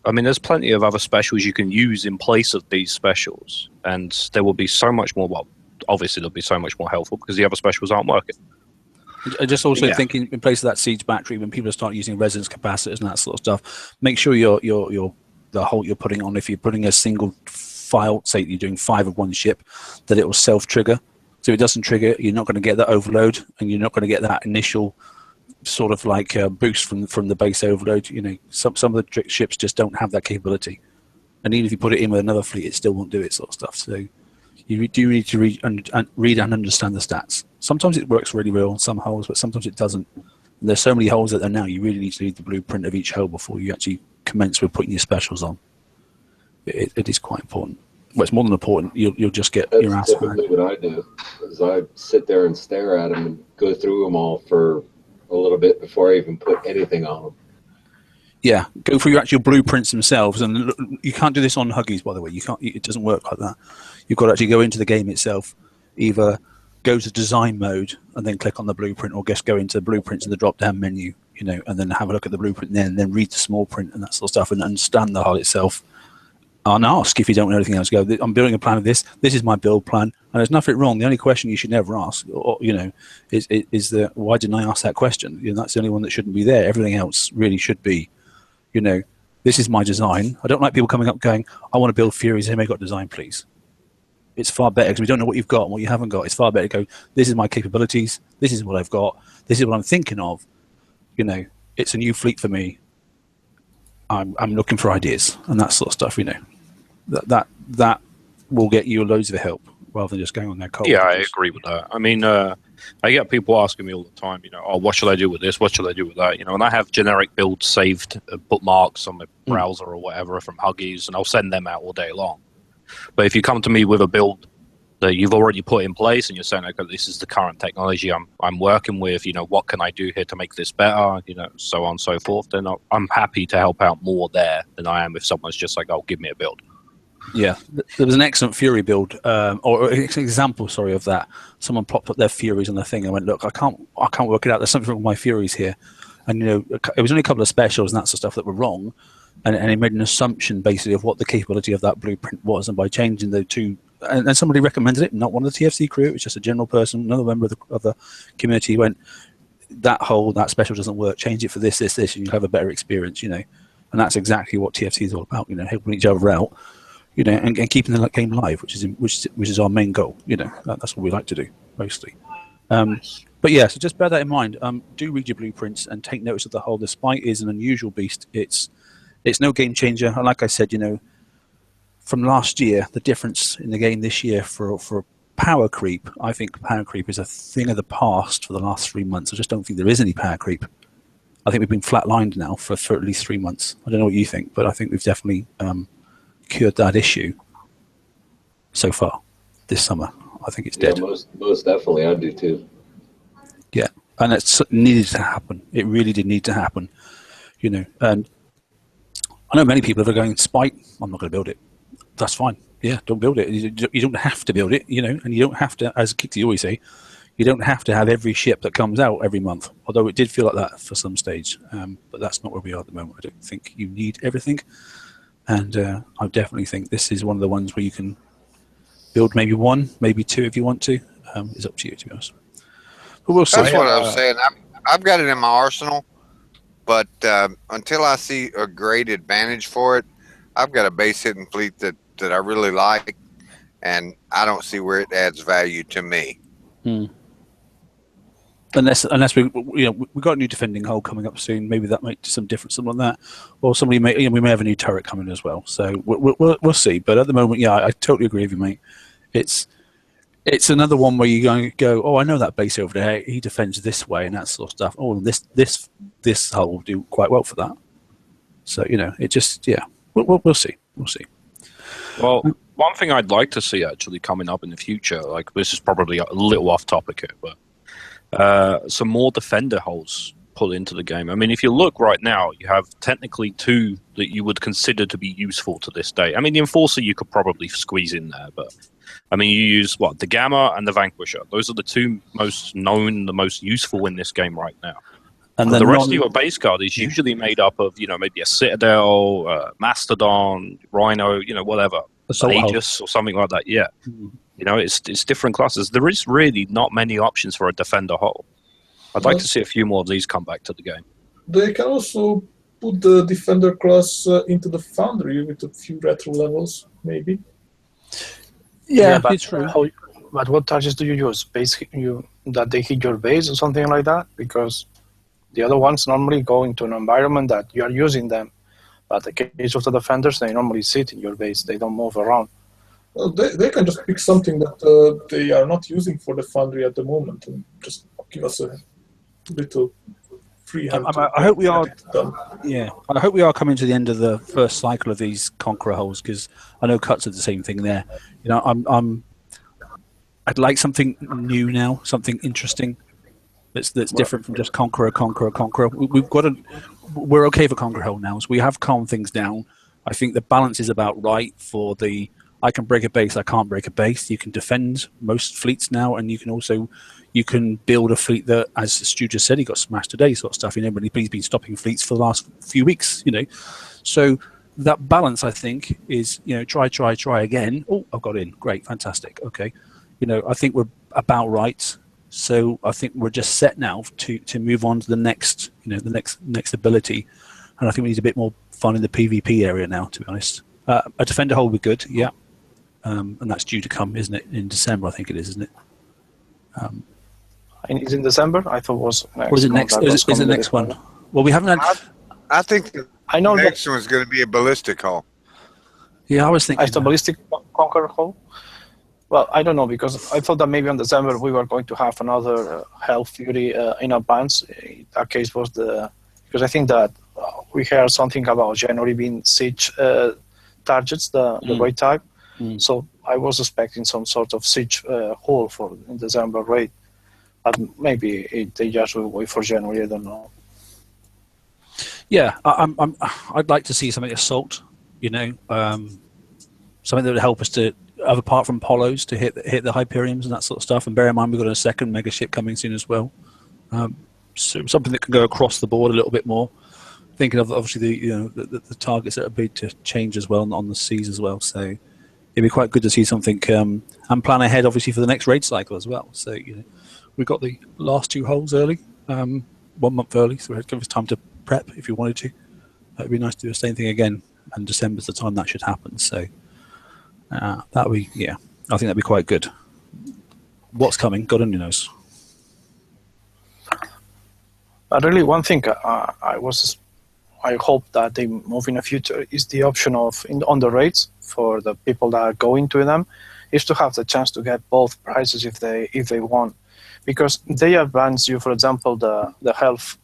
I mean, there's plenty of other specials you can use in place of these specials. And there will be so much more, well, obviously there'll be so much more helpful because the other specials aren't working. I just also thinking in place of that siege battery, when people start using resonance capacitors and that sort of stuff, make sure the hull you're putting on, if you're putting a single file, say you're doing 5 of one ship, that it will self-trigger. So if it doesn't trigger, you're not going to get that overload, and you're not going to get that initial sort of like boost from the base overload. Some of the ships just don't have that capability, and even if you put it in with another fleet, it still won't do it, sort of stuff. So you do need to read and understand the stats. Sometimes it works really well on some hulls, but sometimes it doesn't. And there's so many hulls out there now, you really need to read the blueprint of each hull before you actually commence with putting your specials on. It is quite important. Well, it's more than important. You'll just get your ass. That's typically what I do, is I sit there and stare at them and go through them all for a little bit before I even put anything on them. Yeah, go through your actual blueprints themselves, and you can't do this on Huggies, by the way. You can't. It doesn't work like that. You've got to actually go into the game itself, either go to design mode and then click on the blueprint, or just go into blueprints in the drop-down menu, and then have a look at the blueprint there, and then read the small print and that sort of stuff, and understand the hull itself. And ask if you don't know anything else. Go, I'm building a plan of this. This is my build plan, and there's nothing wrong. The only question you should never ask, is the why didn't I ask that question? That's the only one that shouldn't be there. Everything else really should be, this is my design. I don't like people coming up going, I want to build Furies. Hey, got design, please. It's far better because we don't know what you've got and what you haven't got. It's far better to go, this is my capabilities. This is what I've got. This is what I'm thinking of. It's a new fleet for me. I'm looking for ideas and that sort of stuff. That will get you loads of help rather than just going on their cold. Yeah, I agree with that. I mean, I get people asking me all the time, what should I do with this? What should I do with that? And I have generic builds saved, bookmarks on my browser or whatever from Huggies, and I'll send them out all day long. But if you come to me with a build that you've already put in place and you're saying, okay, this is the current technology I'm working with, what can I do here to make this better, so on and so forth, then I'm happy to help out more there than I am if someone's just like, oh, give me a build. Yeah, there was an excellent Fury build, or an example, sorry, of that. Someone popped up their Furies on the thing and went, look, I can't work it out. There's something wrong with my Furies here. And, it was only a couple of specials and that sort of stuff that were wrong. And he made an assumption, basically, of what the capability of that blueprint was. And by changing the two, and somebody recommended it, not one of the TFC crew, it was just a general person, another member of the community went, that special doesn't work. Change it for this, and you'll have a better experience, And that's exactly what TFC is all about, helping each other out. And keeping the game live, which is our main goal. That's what we like to do mostly. But yeah, so just bear that in mind. Do read your blueprints and take notice of the hull. The Spite is an unusual beast. It's no game changer. And like I said, from last year, the difference in the game this year for power creep, I think power creep is a thing of the past for the last 3 months. I just don't think there is any power creep. I think we've been flatlined now for at least 3 months. I don't know what you think, but I think we've definitely cured that issue so far this summer. I think it's dead. Yeah, most definitely. I do too. Yeah, and it needed to happen. It really did need to happen. And I know many people are going, Spite, I'm not going to build it. That's fine. Yeah, don't build it. You don't have to build it, and you don't have to, as Kixie always say, you don't have to have every ship that comes out every month, although it did feel like that for some stage. But that's not where we are at the moment. I don't think you need everything. And I definitely think this is one of the ones where you can build maybe 1, maybe 2 if you want to. It's up to you, to be honest. But we'll see. That's what I was saying. I've got it in my arsenal, but until I see a great advantage for it, I've got a base hitting fleet that I really like, and I don't see where it adds value to me. Unless we got a new defending hull coming up soon. Maybe that makes some difference, something like that. Or we may have a new turret coming as well. So we'll see. But at the moment, yeah, I totally agree with you, mate. It's another one where you go, oh, I know that base over there. He defends this way and that sort of stuff. Oh, this hull will do quite well for that. So it just we'll see. We'll see. Well, one thing I'd like to see actually coming up in the future, like this is probably a little off topic here, but some more defender hulls put into the game. I mean, if you look right now, you have technically 2 that you would consider to be useful to this day. I mean, the Enforcer you could probably squeeze in there, but I mean, you use the Gamma and the Vanquisher. Those are the 2 most known, the most useful in this game right now. And then the rest of your base card is usually made up of, maybe a Citadel, Mastodon, Rhino, whatever, Aegis or something like that. Yeah, it's different classes. There is really not many options for a defender hull. I'd like to see a few more of these come back to the game. They can also put the defender class into the Foundry with a few retro levels, maybe. Yeah, but it's true. But what targets do you use? That they hit your base or something like that? Because the other ones normally go into an environment that you are using them. But in the case of the defenders, they normally sit in your base. They don't move around. Well, they can just pick something that they are not using for the Foundry at the moment and just give us a little free hand. I hope we are. Yeah, I hope we are coming to the end of the first cycle of these Conqueror hulls, because I know Cuts are the same thing there. I'd like something new now, something interesting. That's different from just Conqueror. We're okay for Conqueror hull now. So we have calmed things down. I think the balance is about right for the. I can break a base. I can't break a base. You can defend most fleets now, and you can build a fleet that, as Stu just said, he got smashed today, sort of stuff. But he's been stopping fleets for the last few weeks. So that balance, I think, is try again. Oh, I've got in. Great, fantastic. Okay, I think we're about right. So I think we're just set now to move on to the next, the next ability, and I think we need a bit more fun in the PvP area now. To be honest, a defender hull would be good, yeah, and that's due to come, isn't it? In December, I think it is, isn't it? It's in December. I thought it was. Or is it next? Is it next one? Well, we haven't had. I think the next one's going to be a ballistic hull. Yeah, I was thinking. It's a ballistic Conqueror hull. Well, I don't know, because I thought that maybe in December we were going to have another Hell Fury in advance. That case was because I think that we heard something about January being siege targets, the raid type. So I was expecting some sort of siege hull for in December raid, but maybe they just will wait for January. I don't know. Yeah, I'd like to see something assault. Something that would help us to. Apart from Polos, to hit the Hyperions and that sort of stuff, and bear in mind we've got a second mega ship coming soon as well. So something that can go across the board a little bit more. Thinking of obviously the targets that are big to change as well on the seas as well. So it'd be quite good to see something and plan ahead obviously for the next raid cycle as well. So we've got the last 2 hulls early, 1 month early, so it'll give us time to prep if you wanted to. It'd be nice to do the same thing again, and December's the time that should happen. So. I think that'd be quite good. What's coming? God only knows. But really, one thing I hope that they move in the future is the option of on the raids for the people that are going to them, is to have the chance to get both prices if they want, because they advance you. For example, the health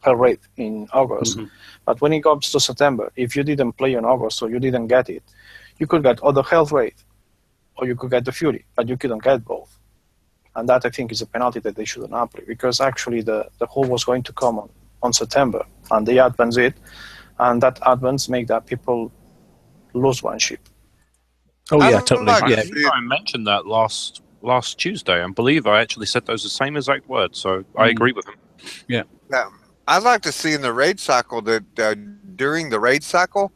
raid in August. Mm-hmm. But when it comes to September, if you didn't play in August or you didn't get it, you could get other health raid or you could get the Fury, but you couldn't get both. And that, I think, is a penalty that they shouldn't apply, because actually the hull was going to come on September, and they advance it, and that advance make that people lose 1 ship. Oh, yeah, totally. I mentioned that last Tuesday. I believe I actually said those the same exact words, so I agree with him. Yeah. I'd like to see in the raid cycle that during the raid cycle,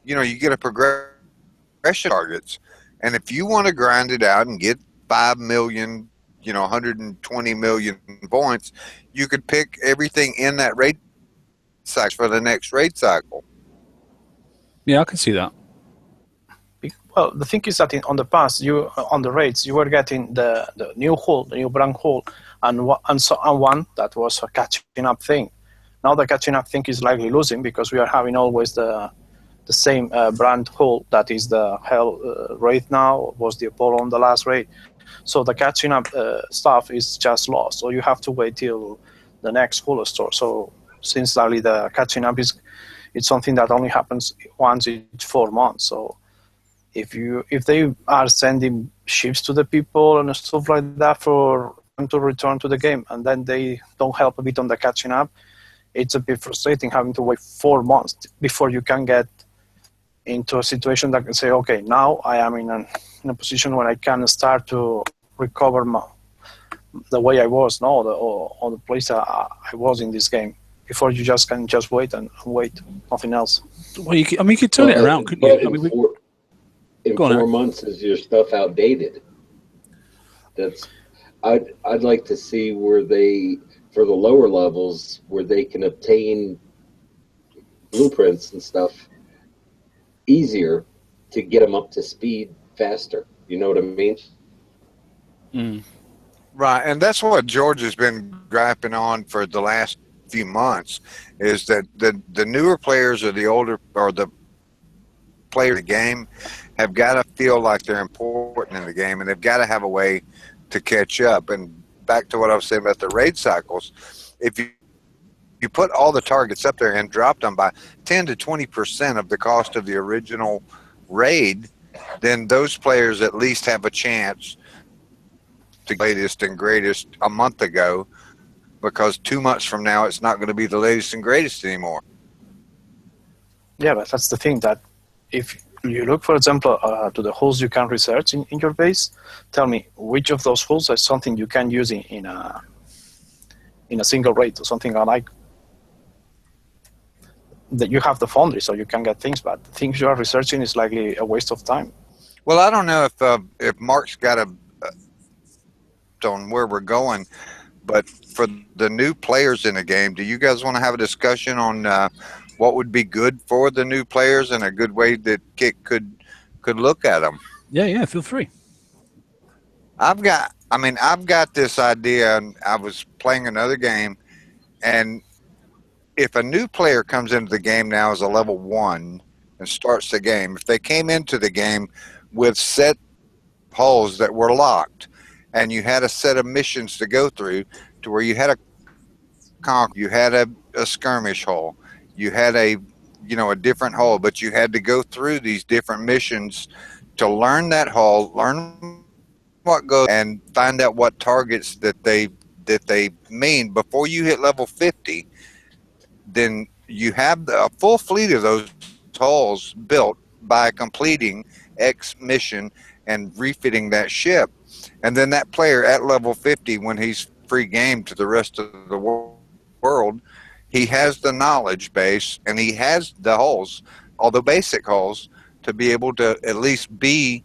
you get a progression targets. And if you want to grind it out and get 5 million, 120 million points, you could pick everything in that raid cycle for the next raid cycle. Yeah, I can see that. Well, the thing is that on the past, on the raids, you were getting the new hull, the new brand hull, and one that was a catching up thing. Now the catching up thing is likely losing, because we are having always the the same brand hull that is the Hell raid now was the Apollo on the last raid. So the catching up stuff is just lost. So you have to wait till the next hull store. So since the catching up it's something that only happens once each 4 months. So if they are sending ships to the people and stuff like that for them to return to the game, and then they don't help a bit on the catching up, it's a bit frustrating having to wait 4 months before you can get into a situation that can say, okay, now I am in a position where I can start to recover the way I was, or the place I was in this game. Before you can just wait and wait, nothing else. Well, you could turn it around, couldn't you? In 4 months, is your stuff outdated? I'd like to see where for the lower levels, where they can obtain blueprints and stuff easier to get them up to speed faster. You know what I mean? Mm. Right, and that's what George has been griping on for the last few months, is that the newer players or the older or the player of the game have got to feel like they're important in the game, and they've got to have a way to catch up. And back to what I was saying about the raid cycles, if you put all the targets up there and drop them by 10 to 20% of the cost of the original raid, then those players at least have a chance to latest and greatest a month ago, because 2 months from now it's not going to be the latest and greatest anymore. Yeah, but that's the thing, that if you look, for example, to the holes you can research in your base, tell me which of those holes is something you can use in a single raid or something like that. You have the foundry, so you can get things, but the things you are researching is likely a waste of time. Well, I don't know if Mark's got on where we're going, but for the new players in the game, do you guys want to have a discussion on what would be good for the new players and a good way that Kit could look at them? Yeah, feel free. I've got this idea, and I was playing another game, and if a new player comes into the game now as a level 1 and starts the game, if they came into the game with set holes that were locked, and you had a set of missions to go through, to where you had you had a skirmish hole, you had a different hole, but you had to go through these different missions to learn that hole, learn what goes, and find out what targets that they mean before you hit level 50. Then you have a full fleet of those holes built by completing X mission and refitting that ship. And then that player at level 50, when he's free game to the rest of the world, he has the knowledge base and he has the holes, although basic holes, to be able to at least be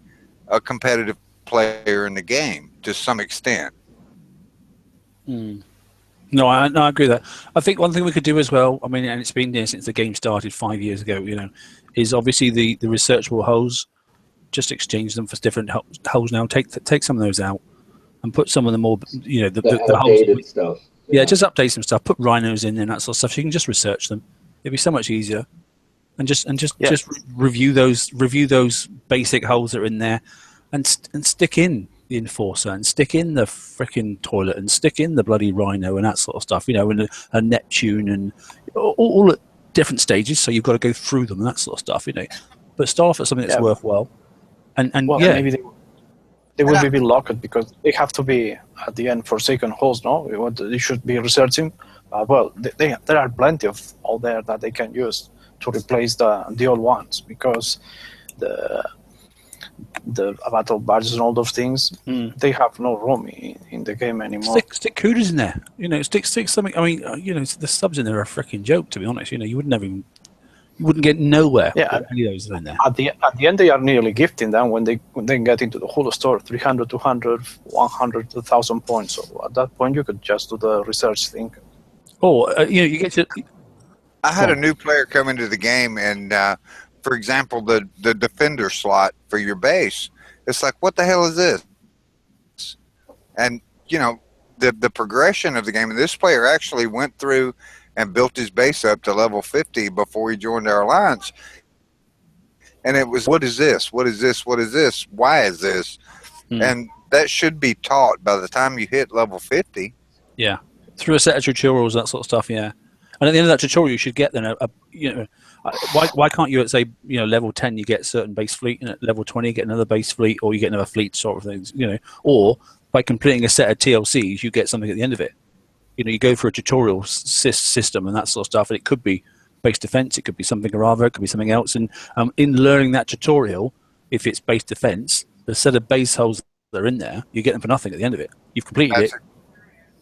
a competitive player in the game to some extent. No, I agree with that. I think one thing we could do as well, and it's been there since the game started 5 years ago, is obviously the researchable holes. Just exchange them for different holes now. Take some of those out and put some of the more, the outdated stuff. Yeah, just update some stuff. Put rhinos in and that sort of stuff. So you can just research them. It'd be so much easier. And just review those basic holes that are in there, and stick in the enforcer, and stick in the frickin' toilet, and stick in the bloody rhino and that sort of stuff. And a Neptune, and all at different stages. So you've got to go through them and that sort of stuff. But start off at something that's worthwhile. And maybe they will be locked because they have to be at the end forsaken holes. No, they should be researching. There are plenty of all there that they can use to replace the old ones, because the battle badges and all those things, they have no room in the game anymore. Stick cooters in there. Stick something. The subs in there are a freaking joke, to be honest. You wouldn't get nowhere. Yeah, with any of those in there. At the end, they are nearly gifting them when they get into the whole store, 300, 200, 100, 1,000 points. So at that point, you could just do the research thing. You get to. I had a new player come into the game, and for example, the defender slot for your base, it's like, what the hell is this? And the progression of the game, and this player actually went through and built his base up to level 50 before he joined our alliance. and it was, what is this? What is this? What is this? Why is this? And that should be taught by the time you hit level 50. Yeah, through a set of tutorials, that sort of stuff. Yeah, and at the end of that tutorial, you should get then why can't you at, say, level 10 you get certain base fleet, and at level 20 you get another base fleet, or you get another fleet sort of things, or by completing a set of TLCs you get something at the end of it. You go through a tutorial system and that sort of stuff, and it could be base defense, it could be something or other, it could be something else, and in learning that tutorial, if it's base defense, the set of base holes that are in there, you get them for nothing at the end of it. You've completed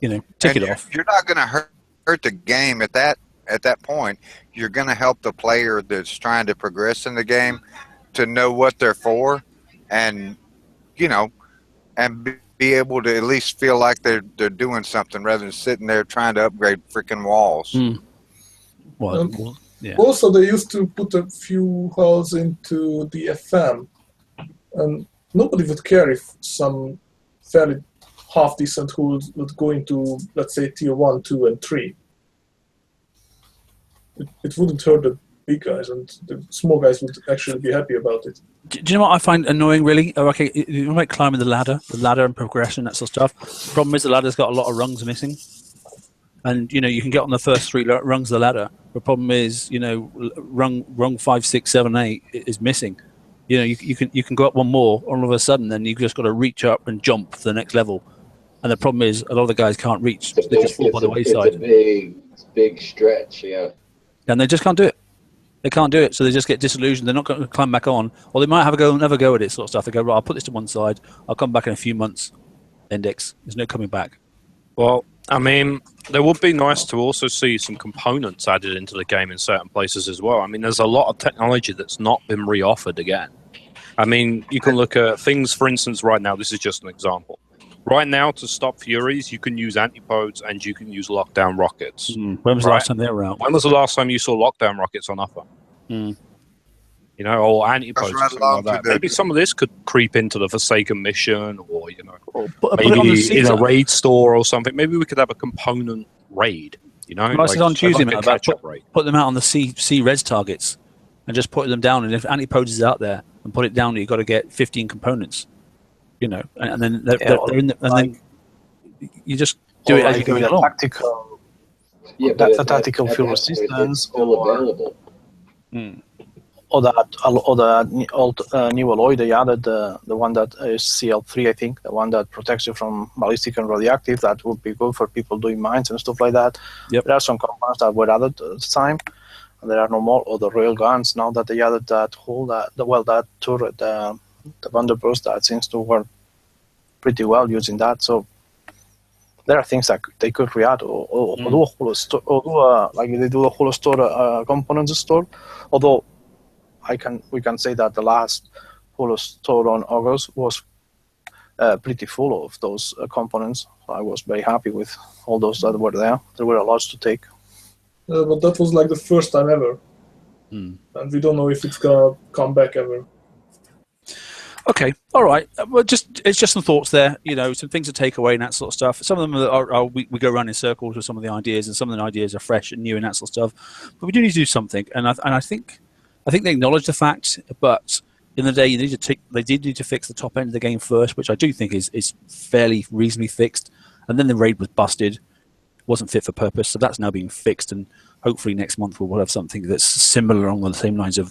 it. Tick it off. You're not going to hurt the game at that point. You're going to help the player that's trying to progress in the game to know what they're for, and and be able to at least feel like they're doing something rather than sitting there trying to upgrade freaking walls. Well, yeah. Also, they used to put a few holes into the FM, and nobody would care if some fairly half-decent hull would go into, let's say, tier 1, 2, and 3. It wouldn't hurt the big guys, and the small guys would actually be happy about it. Do you know what I find annoying, really? Okay, you might climbing the ladder and progression, that sort of stuff. The problem is the ladder's got a lot of rungs missing. And, you can get on the first 3 rungs of the ladder. The problem is, rung 5, 6, 7, 8 is missing. You can go up one more, all of a sudden, then you've just got to reach up and jump to the next level. And the problem is, a lot of the guys can't reach. They just fall by the wayside. It's a big stretch, yeah. And they just can't do it. They can't do it, so they just get disillusioned. They're not going to climb back on. Or they might have a go and never go at it, sort of stuff. They go, right, I'll put this to one side. I'll come back in a few months. Index. There's no coming back. Well, I mean, there would be nice to also see some components added into the game in certain places as well. I mean, there's a lot of technology that's not been reoffered again. I mean, you can look at things, for instance, right now, this is just an example. Right now, to stop Furies, you can use antipodes and you can use lockdown rockets. When was the last time they were out? When was the last time you saw lockdown rockets on offer? Or antipodes, or something like that. Maybe some of this could creep into the Forsaken mission, or maybe in a raid store or something. Maybe we could have a component raid. I said on Tuesday about put them out on the C res targets, and just put them down. And if antipodes is out there, and put it down, you've got to get 15 components. And then they're in the, and then you just do it as you go along. The tactical fuel resistance, still available. Or the old new alloy they added, the one that is CL3, I think, the one that protects you from ballistic and radioactive. That would be good for people doing mines and stuff like that. Yep. There are some components that were added at the time, and there are no more. Or the rail guns, now that they added that whole that turret, the Vanderburst, that seems to work pretty well using that. So there are things that they could re-add or do a whole store, or do like they do a whole store components store. Although we can say that the last whole store on August was pretty full of those components. So I was very happy with all those that were there. There were a lot to take. But that was like the first time ever, and we don't know if it's gonna come back ever. Okay, all right. Well, it's just some thoughts there. Some things to take away and that sort of stuff. Some of them are we go around in circles with some of the ideas, and some of the ideas are fresh and new and that sort of stuff. But we do need to do something, and I think they acknowledge the fact. But in the day, they did need to fix the top end of the game first, which I do think is fairly reasonably fixed. And then the raid was busted, wasn't fit for purpose, so that's now being fixed. And hopefully next month we'll have something that's similar along the same lines of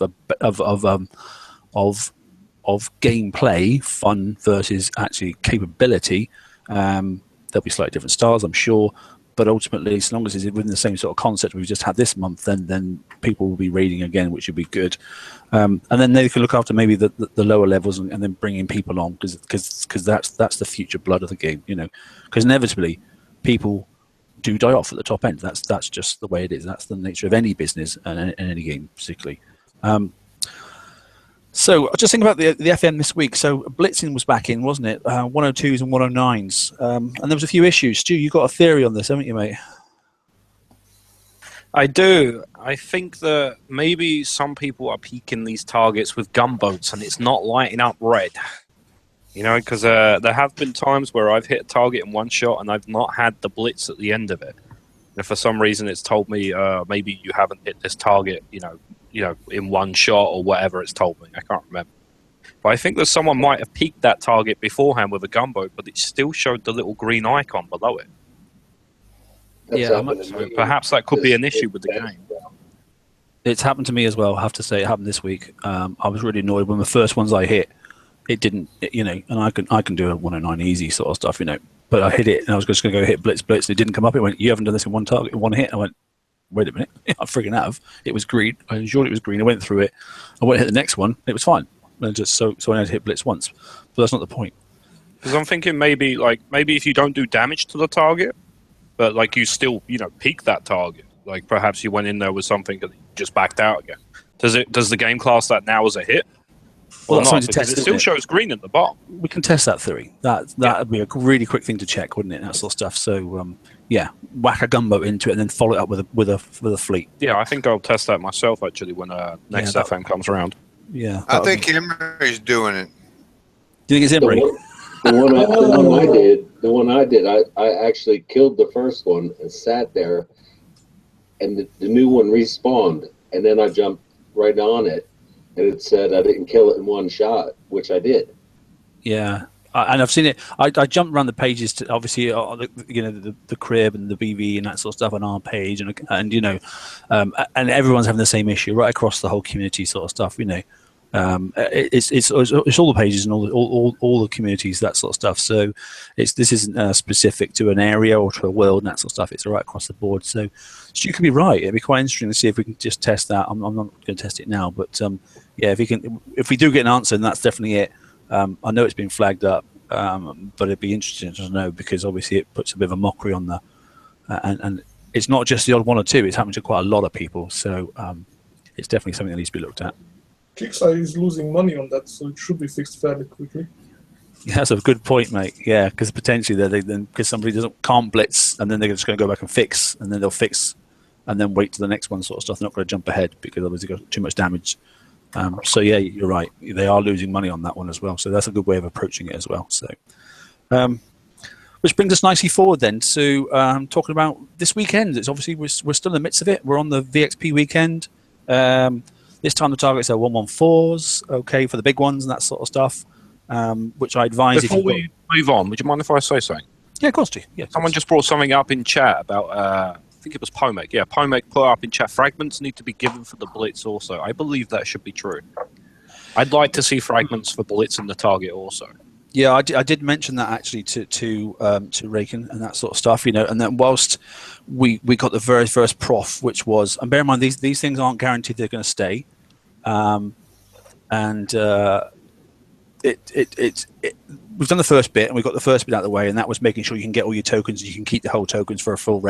gameplay, fun versus actually capability. There'll be slightly different styles, I'm sure, but ultimately, as long as it's within the same sort of concept we've just had this month, then people will be raiding again, which would be good. And then they can look after maybe the lower levels and then bringing people on, because that's the future blood of the game, because inevitably people do die off at the top end. That's just the way it is. That's the nature of any business and any game, particularly. So I just think about the FM this week. So Blitzing was back in, wasn't it? 102s and 109s. And there was a few issues. Stu, you got a theory on this, haven't you, mate? I do. I think that maybe some people are peaking these targets with gunboats and it's not lighting up red. Because there have been times where I've hit a target in one shot and I've not had the blitz at the end of it. And for some reason it's told me maybe you haven't hit this target, in one shot or whatever it's told me. I can't remember. But I think that someone might have peeked that target beforehand with a gunboat, but it still showed the little green icon below it. So perhaps that could be an issue with the game. It's happened to me as well. I have to say, it happened this week. I was really annoyed when the first ones I hit, it didn't, and I can do a 109 easy sort of stuff, But I hit it, and I was just going to go hit blitz, and it didn't come up. It went, you haven't done this in one target, in one hit. I went, wait a minute, I freaking have. It was green. I ensured it was green. I went through it. I went and hit the next one. It was fine. And just so I had to hit blitz once, but that's not the point. Because I'm thinking maybe if you don't do damage to the target, but you still peak that target. Perhaps you went in there with something and just backed out again. Does the game class that now as a hit? Well, not, because it still shows green at the bottom. We can test that theory. That'd be a really quick thing to check, wouldn't it? That sort of stuff. So whack a gunboat into it and then follow it up with a fleet. Yeah, I think I'll test that myself actually when next FM comes around. Yeah, I think Emery's doing it. Do you think it's Emery? The one I did, I actually killed the first one and sat there, and the new one respawned, and then I jumped right on it, and it said I didn't kill it in one shot, which I did. Yeah, and I've seen it. I jumped around the pages to obviously the crib and the BV and that sort of stuff on our page, and everyone's having the same issue right across the whole community sort of stuff. It's all the pages and all the communities, that sort of stuff. So this isn't specific to an area or to a world and that sort of stuff. It's right across the board. So you could be right. It'd be quite interesting to see if we can just test that. I'm not going to test it now, but if we do get an answer, then that's definitely it. I know it's been flagged up, but it'd be interesting to know, because obviously it puts a bit of a mockery on and it's not just the odd one or two. It's happened to quite a lot of people. So it's definitely something that needs to be looked at. Kickstarter is losing money on that, so it should be fixed fairly quickly. Yeah, that's a good point, mate. Yeah, because potentially because somebody can't blitz, and then they're just going to go back and fix, and then they'll fix, and then wait to the next one sort of stuff. They're not going to jump ahead because otherwise they've got too much damage. So yeah, you're right. They are losing money on that one as well. So that's a good way of approaching it as well. So, which brings us nicely forward then to talking about this weekend. It's obviously we're still in the midst of it. We're on the VXP weekend. This time the targets are 114s, okay, for the big ones and that sort of stuff, which I advise. Before we move on, would you mind if I say something? Yeah, of course, G. Yeah, someone just brought something up in chat about, I think it was Pomek. Yeah, Pomek put up in chat, fragments need to be given for the Blitz also. I believe that should be true. I'd like to see fragments for Blitz in the target also. Yeah, I did mention that actually to Raken and that sort of stuff, and then whilst we got the very first prof, which was, and bear in mind these things aren't guaranteed they're going to stay, we've done the first bit and we got the first bit out of the way, and that was making sure you can get all your tokens and you can keep the whole tokens for a full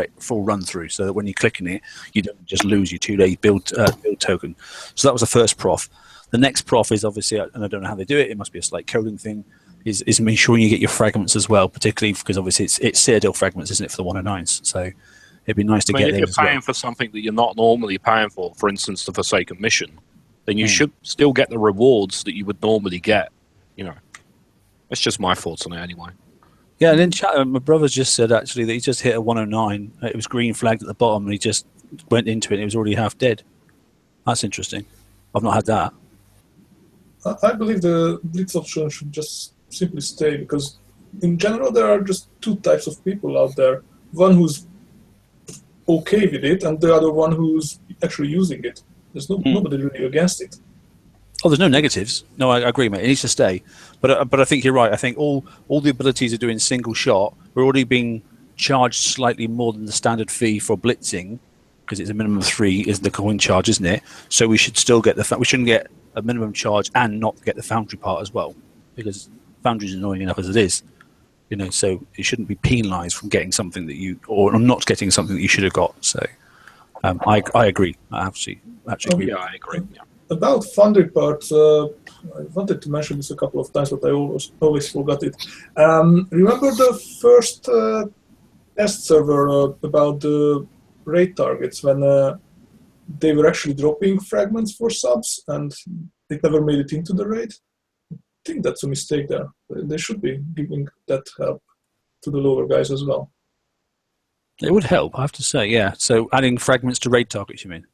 run through, so that when you're clicking it, you don't just lose your 2-day build token. So that was the first prof. The next prof is obviously, and I don't know how they do it. It must be a slight coding thing. Is ensuring you get your fragments as well, particularly because obviously it's Citadel fragments, isn't it, for the 109s? So it'd be nice to get. If you're paying for something that you're not normally paying for instance, the Forsaken mission, then you should still get the rewards that you would normally get. That's just my thoughts on it anyway. Yeah, and in chat, my brother's just said actually that he just hit a 109. It was green flagged at the bottom, and he just went into it. And it was already half dead. That's interesting. I've not had that. I believe the Blitz option should just simply stay, because in general there are just two types of people out there. One who's okay with it, and the other one who's actually using it. There's nobody really against it. Oh, there's no negatives. No, I agree, mate. It needs to stay. But I think you're right. I think all the abilities are doing single shot. We're already being charged slightly more than the standard fee for blitzing, because it's a minimum of 3 is the coin charge, isn't it? So we should still get we shouldn't get a minimum charge and not get the foundry part as well, because foundry is annoying enough as it is, so it shouldn't be penalized from getting something that or not getting something that you should have got. So I agree. I actually agree. Yeah, I agree. Yeah. About foundry parts, I wanted to mention this a couple of times, but I always forgot it. Remember the first test server about the raid targets, when they were actually dropping fragments for subs and it never made it into the raid? I think that's a mistake there. They should be giving that help to the lower guys as well. It would help, I have to say, yeah. So adding fragments to raid targets, you mean?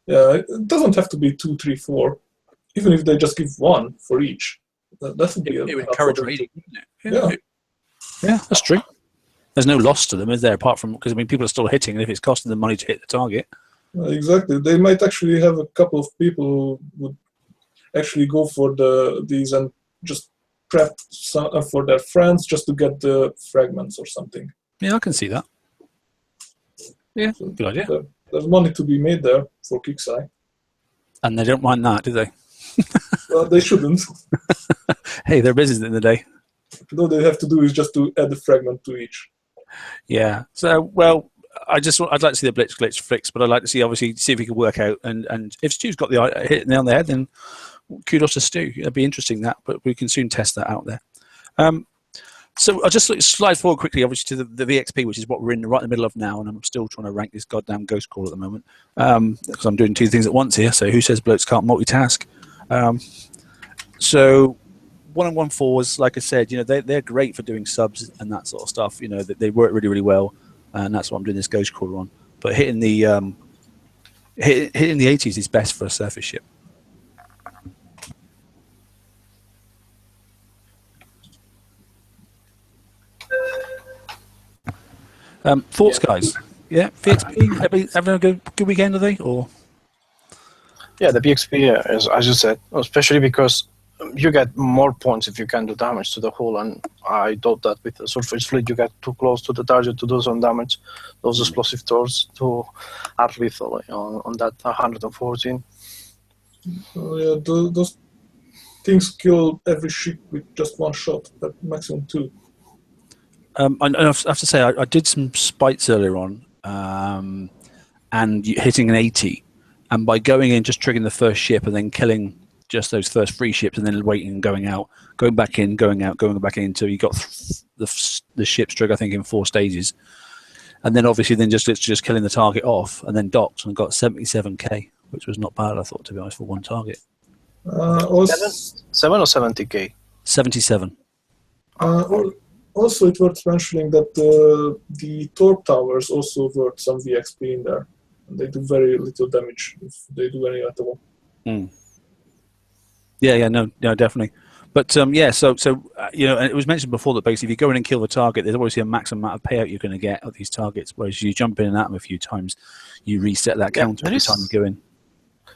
Yeah, it doesn't have to be 2, 3, 4. Even if they just give 1 for each, that would be it would encourage raiding, wouldn't it? Yeah. Yeah, that's true. There's no loss to them, is there? Apart from because people are still hitting, and if it's costing them money to hit the target, Exactly. They might actually have a couple of people who would actually go for these and just prep for their friends just to get the fragments or something. Yeah, I can see that. Yeah, So good idea. There's money to be made there for Kixeye. And they don't mind that, do they? Well, they shouldn't. Hey, they're busy in the day. All they have to do is just to add a fragment to each. Yeah. So, well, I'd like to see the Blitz glitch fixed, but I'd like to see if we can work out. And if Stu's got the hit nail on the head, then kudos to Stu. It'd be interesting but we can soon test that out there. So I'll just slide forward quickly, obviously, to the VXP, which is what we're right in the middle of now, and I'm still trying to rank this goddamn ghost crawl at the moment because I'm doing 2 things at once here. So who says blokes can't multitask? So 1-on-1-4s, like I said, they're great for doing subs and that sort of stuff. They work really, really well, and that's what I'm doing this ghost crawler on. But hitting the 80s is best for a surface ship. Thoughts, guys? Yeah, VXP, having a good weekend, are they? Or yeah, the VXP is, as you said, especially because you get more points if you can do damage to the hull, and I doubt that with the surface fleet you get too close to the target to do some damage. Those explosive doors are lethal on that 114. Yeah, those things kill every ship with just 1 shot, at maximum 2. I have to say, I did some spites earlier on, and hitting an 80, and by going in, just triggering the first ship, and then killing just those first 3 ships, and then waiting and going out, going back in, going out, going back in until you got the ship's trigger, I think, in 4 stages, and then obviously then just killing the target off, and then docked and got 77k, which was not bad, I thought, to be honest, for 1 target. 7 or 70k? 77. Also, it's worth mentioning that the torp towers also worth some VXP in there. And they do very little damage if they do any at all. Mm. Yeah, no, definitely. But yeah, so and it was mentioned before that basically if you go in and kill the target, there's obviously a maximum amount of payout you're going to get at these targets. Whereas you jump in and at them a few times, you reset that counter every time you go in.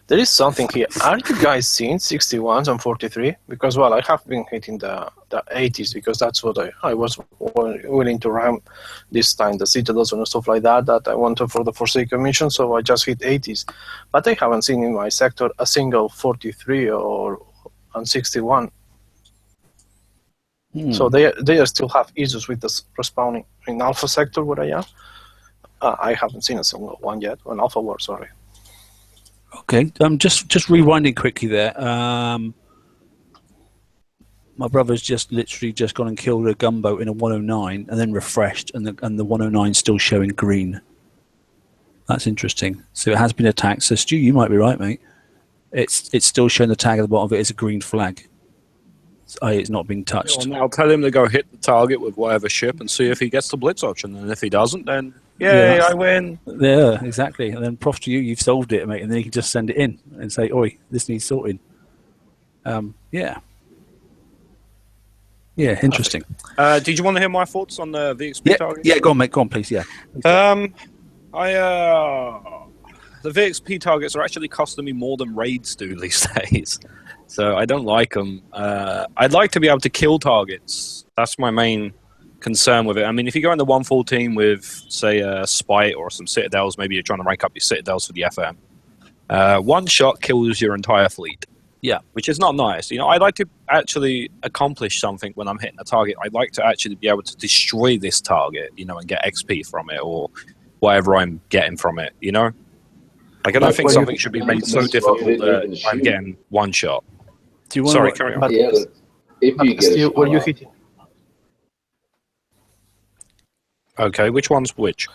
There is something here. Are you guys seeing 61s and 43? Because, well, I have been hitting the 80s because that's what I was willing to ram this time, the Citadels and stuff like that I wanted for the Forsaken mission, so I just hit 80s. But I haven't seen in my sector a single 43 or 61. So they still have issues with the respawning. In Alpha sector where I am, I haven't seen a single one yet. On Alpha War, sorry. Okay, just rewinding quickly there. My brother's literally just gone and killed a gunboat in a 109 and then refreshed, and the 109 still showing green. That's interesting. So it has been attacked. So Stu, you might be right, mate. It's still showing the tag at the bottom of it as a green flag. It's not being touched. Well, I'll tell him to go hit the target with whatever ship and see if he gets the blitz option, and if he doesn't, then yay, I win. Yeah, exactly. And then props to you, you've solved it, mate. And then you can just send it in and say, "Oi, this needs sorting." Yeah, interesting. Did you want to hear my thoughts on the VXP target? Yeah, go on, mate. Go on, please. Yeah. The VXP targets are actually costing me more than raids do these days, so I don't like them. I'd like to be able to kill targets. That's my main concern with it. I mean, if you go into 114 with, say, a Spite or some Citadels, maybe you're trying to rank up your Citadels for the FM. 1 shot kills your entire fleet. Yeah, which is not nice. I'd like to actually accomplish something when I'm hitting a target. I'd like to actually be able to destroy this target, and get XP from it or whatever I'm getting from it. Like, I don't think something should be made so difficult that I'm getting 1 shot. Do you want Sorry, carry on. Yeah, if you get Still, were you hitting? Okay, which one's which?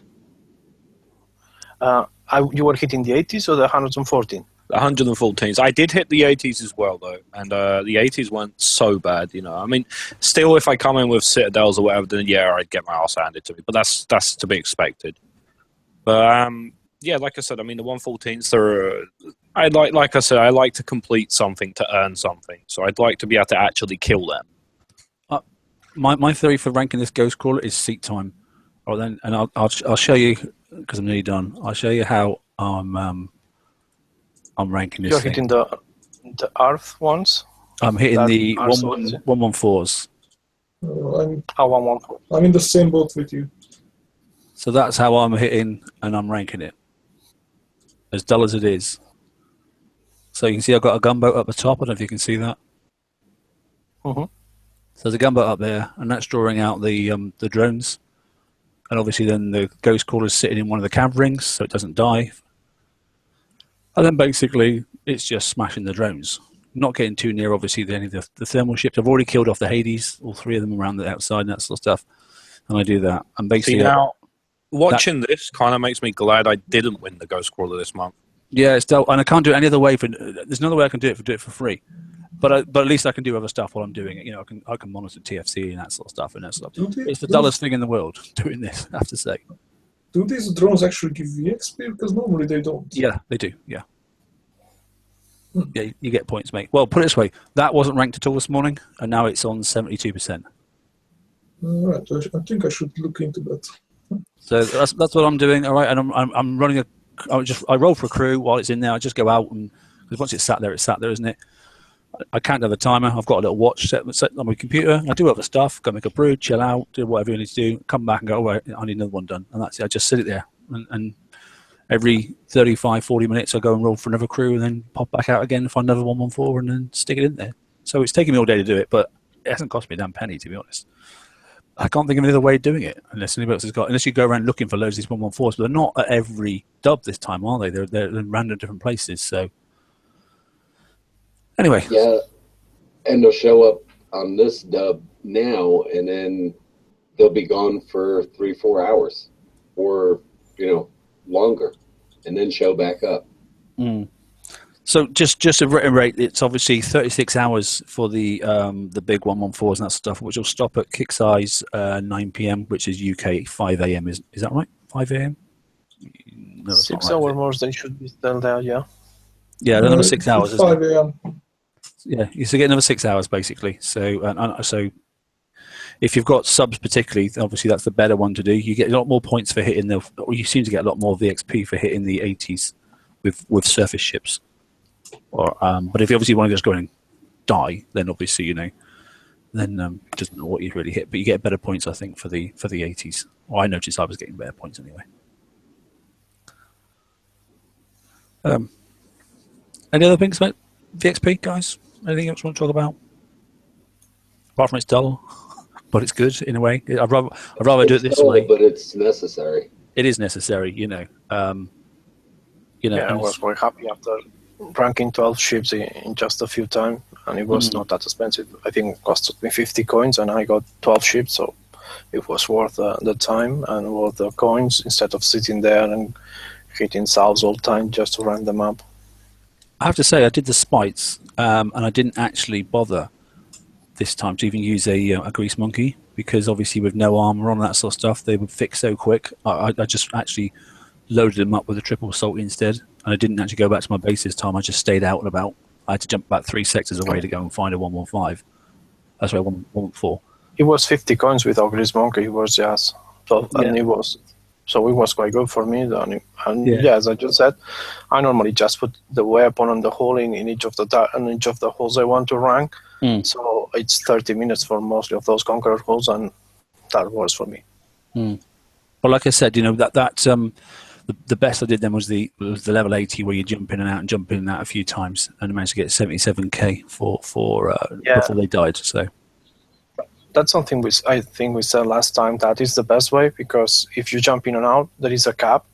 You were hitting the 80s or the 114? The 114s. I did hit the 80s as well, though, and the 80s weren't so bad. I mean, still, if I come in with Citadels or whatever, then yeah, I'd get my ass handed to me. But that's to be expected. But yeah, like I said, I mean the 114s are. I like I said, I like to complete something to earn something. So I'd like to be able to actually kill them. My theory for ranking this ghost crawler is seat time. Or then, and I'll show you because I'm nearly done. I'll show you how I'm ranking this. You're thing. hitting the earth ones. I'm hitting the 114s. I'm in the same boat with you. So that's how I'm hitting, and I'm ranking it. As dull as it is. So you can see I've got a gunboat up the top. I don't know if you can see that. Mm-hmm. So there's a gunboat up there, and that's drawing out the drones. And obviously then the ghost crawler is sitting in one of the cab rings, so it doesn't die. And then basically it's just smashing the drones. Not getting too near, obviously, any of the thermal ships. I've already killed off the Hades, all three of them around the outside and that sort of stuff. And I do that. And basically, see, now, watching this kind of makes me glad I didn't win the ghost crawler this month. Yeah, it's dull, and I can't do it any other way. There's no other way I can do it for free. But at least I can do other stuff while I'm doing it. You know, I can monitor TFC and that sort of stuff and that stuff. It's the dullest thing in the world doing this, I have to say. Do these drones actually give VXP? Because normally they don't. Yeah, they do. Yeah. Yeah, you get points, mate. Well, put it this way: that wasn't ranked at all this morning, and now it's on 72%. Right, I think I should look into that. So that's what I'm doing. All right, and I'm running I roll for a crew while it's in there. I just go out, and because once it's sat there, isn't it? I can't have a timer. I've got a little watch set on my computer. I do other stuff. Go make a brew, chill out, do whatever you need to do. Come back and go, oh, right, I need another one done, and that's it. I just sit it there, and every 35, 40 minutes, I go and roll for another crew and then pop back out again, find another 114 and then stick it in there. So it's taking me all day to do it, but it hasn't cost me a damn penny, to be honest. I can't think of any other way of doing it unless anybody else has got, unless you go around looking for loads of these 114s, but they're not at every dub this time, are they? They're in random different places. So anyway. Yeah, and they'll show up on this dub now and then they'll be gone for 3-4 hours or, longer, and then show back up. So just to reiterate, it's obviously 36 hours for the big 114s and that stuff, which will stop at kick size 9 p.m., which is UK 5 a.m. Is that right? 5 a.m. No, 6 hours more. They should be still there. Yeah. Yeah, another 6 hours. 5 a.m. Yeah, you should get another 6 hours basically. So so. If you've got subs particularly, obviously that's the better one to do. You get a lot more points for hitting or you seem to get a lot more VXP for hitting the 80s with surface ships. Or but if you obviously want to just go in and die, then obviously then it doesn't know what you really hit. But you get better points, I think, for the 80s. Well, I noticed I was getting better points anyway. Any other things about VXP, guys? Anything else you want to talk about? Apart from it's dull. But it's good in a way. I'd rather do it this way. But it's necessary. It is necessary, Yeah, I was quite happy after ranking 12 ships in just a few times, and it was not that expensive. I think it costed me 50 coins, and I got 12 ships, so it was worth the time and worth the coins instead of sitting there and hitting salves all the time just to rank them up. I have to say, I did the spites, and I didn't actually bother this time to even use a grease monkey, because obviously with no armor on, that sort of stuff, they would fix so quick. I just actually loaded them up with a triple assault instead, and I didn't actually go back to my base this time. I just stayed out and about. I had to jump back 3 sectors away to go and find a 115. That's right, 114. It was 50 coins without grease monkey. It was just and it was. So it was quite good for me. And as I just said, I normally just put the weapon on the hole in each of the holes I want to rank. So it's 30 minutes for mostly of those conqueror holes, and that works for me. Well, like I said, the best I did then was the level 80, where you jump in and out and jump in and out a few times, and I managed to get 77k for before they died. So. That's something I think we said last time, that is the best way, because if you jump in and out, there is a cap.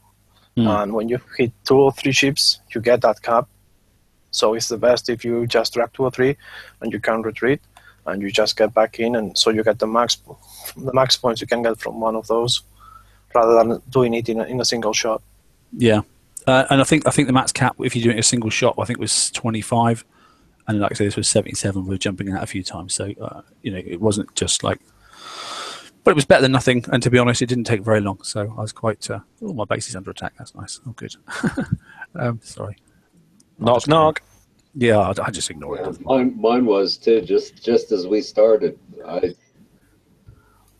And when you hit 2 or 3 ships, you get that cap. So it's the best if you just drag 2 or 3 and you can retreat and you just get back in, and so you get the max points you can get from one of those, rather than doing it in a single shot. Yeah, and I think the max cap, if you're doing a single shot, I think was 25. And like I say, this was 77 with jumping out a few times. So, it wasn't just like But it was better than nothing, and to be honest, it didn't take very long, so I was quite... oh, my base is under attack. That's nice. Oh, good. Sorry. Knock, knock. Yeah, I just ignore it. Mine was, too, just as we started. I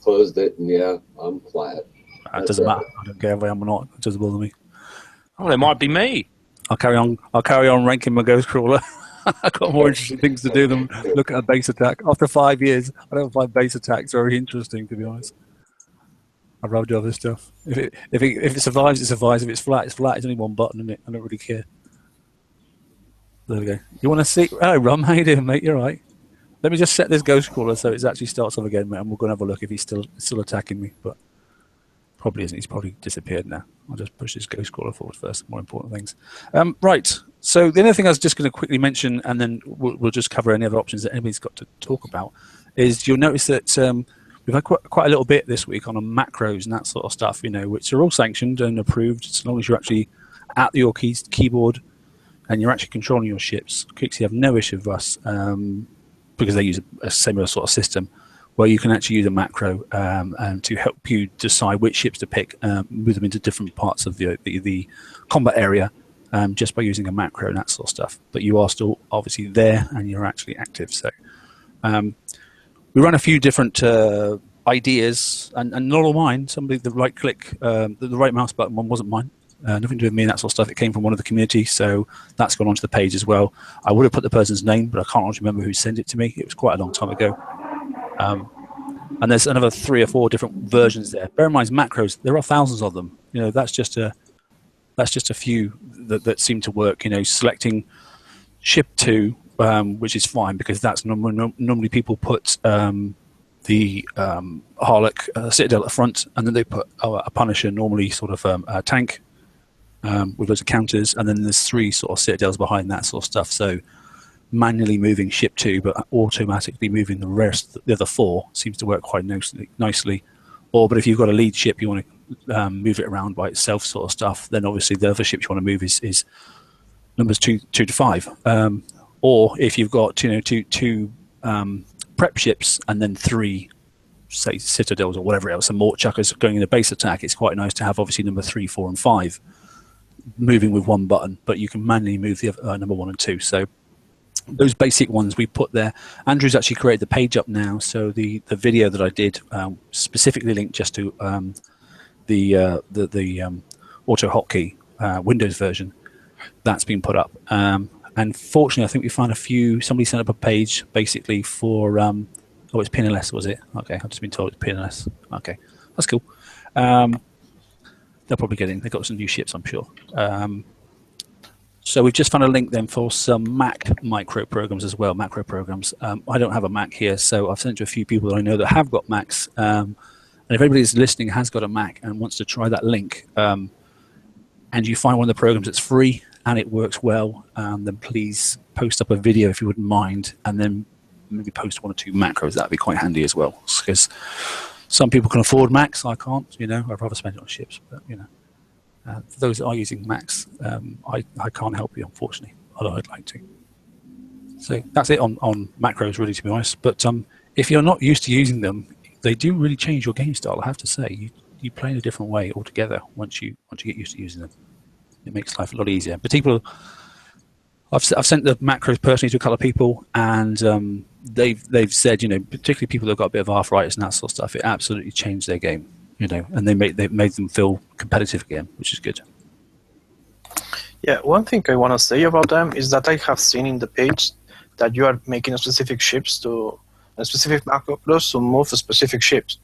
closed it, and, yeah, I'm flat. It doesn't matter. I don't care if I am or not. It doesn't bother me. Oh, it might be me. I'll carry on ranking my ghost crawler. I've got more interesting things to do than look at a base attack. After 5 years, I don't find base attacks very interesting, to be honest. I'd rather do other stuff. If it survives, it survives. If it's flat, it's flat. It's only one button, isn't it? I don't really care. There we go. You want to see? Oh, Rum, how you doing, mate? You're right. Let me just set this ghost crawler so it actually starts off again, mate, and we're going to have a look if he's still attacking me. But probably isn't. He's probably disappeared now. I'll just push this ghost crawler forward first. More important things. Right. So the other thing I was just going to quickly mention, and then we'll just cover any other options that anybody's got to talk about, is you'll notice that we've had quite a little bit this week on macros and that sort of stuff, which are all sanctioned and approved as long as you're actually at your keyboard and you're actually controlling your ships. Kixie have no issue with us because they use a similar sort of system where you can actually use a macro and to help you decide which ships to pick, move them into different parts of the combat area. Just by using a macro and that sort of stuff. But you are still obviously there and you're actually active. So we run a few different ideas and not all mine. The right click, the right mouse button one wasn't mine. Nothing to do with me and that sort of stuff. It came from one of the community, so that's gone onto the page as well. I would have put the person's name, but I can't actually remember who sent it to me. It was quite a long time ago. And there's another 3 or 4 different versions there. Bear in mind, macros, there are thousands of them. That's just a few that seem to work. Selecting ship 2, which is fine because that's normally people put the Harlock Citadel at the front, and then they put a Punisher, normally sort of a tank with loads of counters, and then there's 3 sort of Citadels behind that sort of stuff. So manually moving ship 2, but automatically moving the other 4 seems to work quite nicely. But if you've got a lead ship, you want to move it around by itself, sort of stuff. Then obviously the other ships you want to move is numbers 2 to 5. Or if you've got two prep ships and then 3, say citadels or whatever else, and mort chuckers going in a base attack, it's quite nice to have obviously number 3, 4, and 5 moving with one button. But you can manually move the number 1 and 2. So those basic ones we put there. Andrew's actually created the page up now, so the video that I did specifically linked just to the auto hotkey Windows version. That's been put up. And fortunately, I think we found somebody sent up a page basically for it's PNLS, was it? Okay, I've just been told it's PNLS. Okay, that's cool. They'll probably get in. They've got some new ships, I'm sure. So we've just found a link then for some Mac micro programs as well, macro programs. I don't have a Mac here, so I've sent to a few people that I know that have got Macs. And if anybody that's listening has got a Mac and wants to try that link, and you find one of the programs that's free and it works well, then please post up a video if you wouldn't mind, and then maybe post 1 or 2 macros. That'd be quite handy as well, because some people can afford Macs. I can't. I'd rather spend it on ships, but for those that are using Macs, I can't help you, unfortunately, although I'd like to. So that's it on macros, really, to be honest. But if you're not used to using them, they do really change your game style, I have to say. You play in a different way altogether once you get used to using them. It makes life a lot easier. But I've sent the macros personally to a couple of people, and they've said, particularly people that have got a bit of arthritis and that sort of stuff, it absolutely changed their game. And they've made them feel competitive again, which is good. Yeah, one thing I want to say about them is that I have seen in the page that you are making specific ships to specific macros to move specific ships,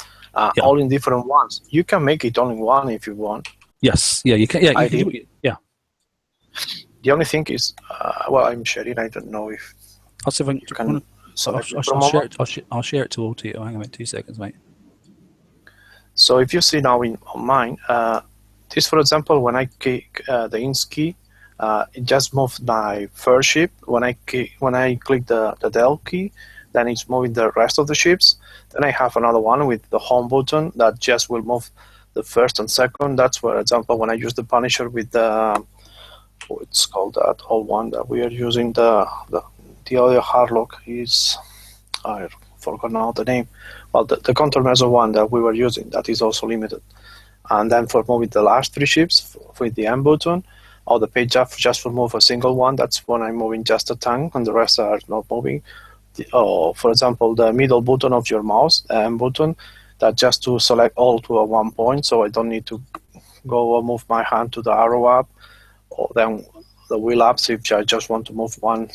all in different ones. You can make it only one if you want. Yes, yeah, you can. Yeah, you can do it. Yeah. The only thing is, I'm sharing. I don't know if I'll see if I can. I'll share it to all to you. Hang on 2 seconds, mate. So if you see now on mine, this, for example, when I click the ins key, it just moved my first ship. When I click the del key, then it's moving the rest of the ships. Then I have another one with the home button that just will move the first and second. That's, for example, when I use the Punisher with the, it's called that old one that we are using, the other Harlock is, I forgot now the name, Well, the countermeasure one that we were using, that is also limited. And then for moving the last 3 ships with the M button, or the page up just for move a single one, that's when I'm moving just a tank and the rest are not moving. For example, the middle button of your mouse, the M button, that just to select all to a 1 point, so I don't need to go or move my hand to the arrow up, or then the wheel up if I just want to move one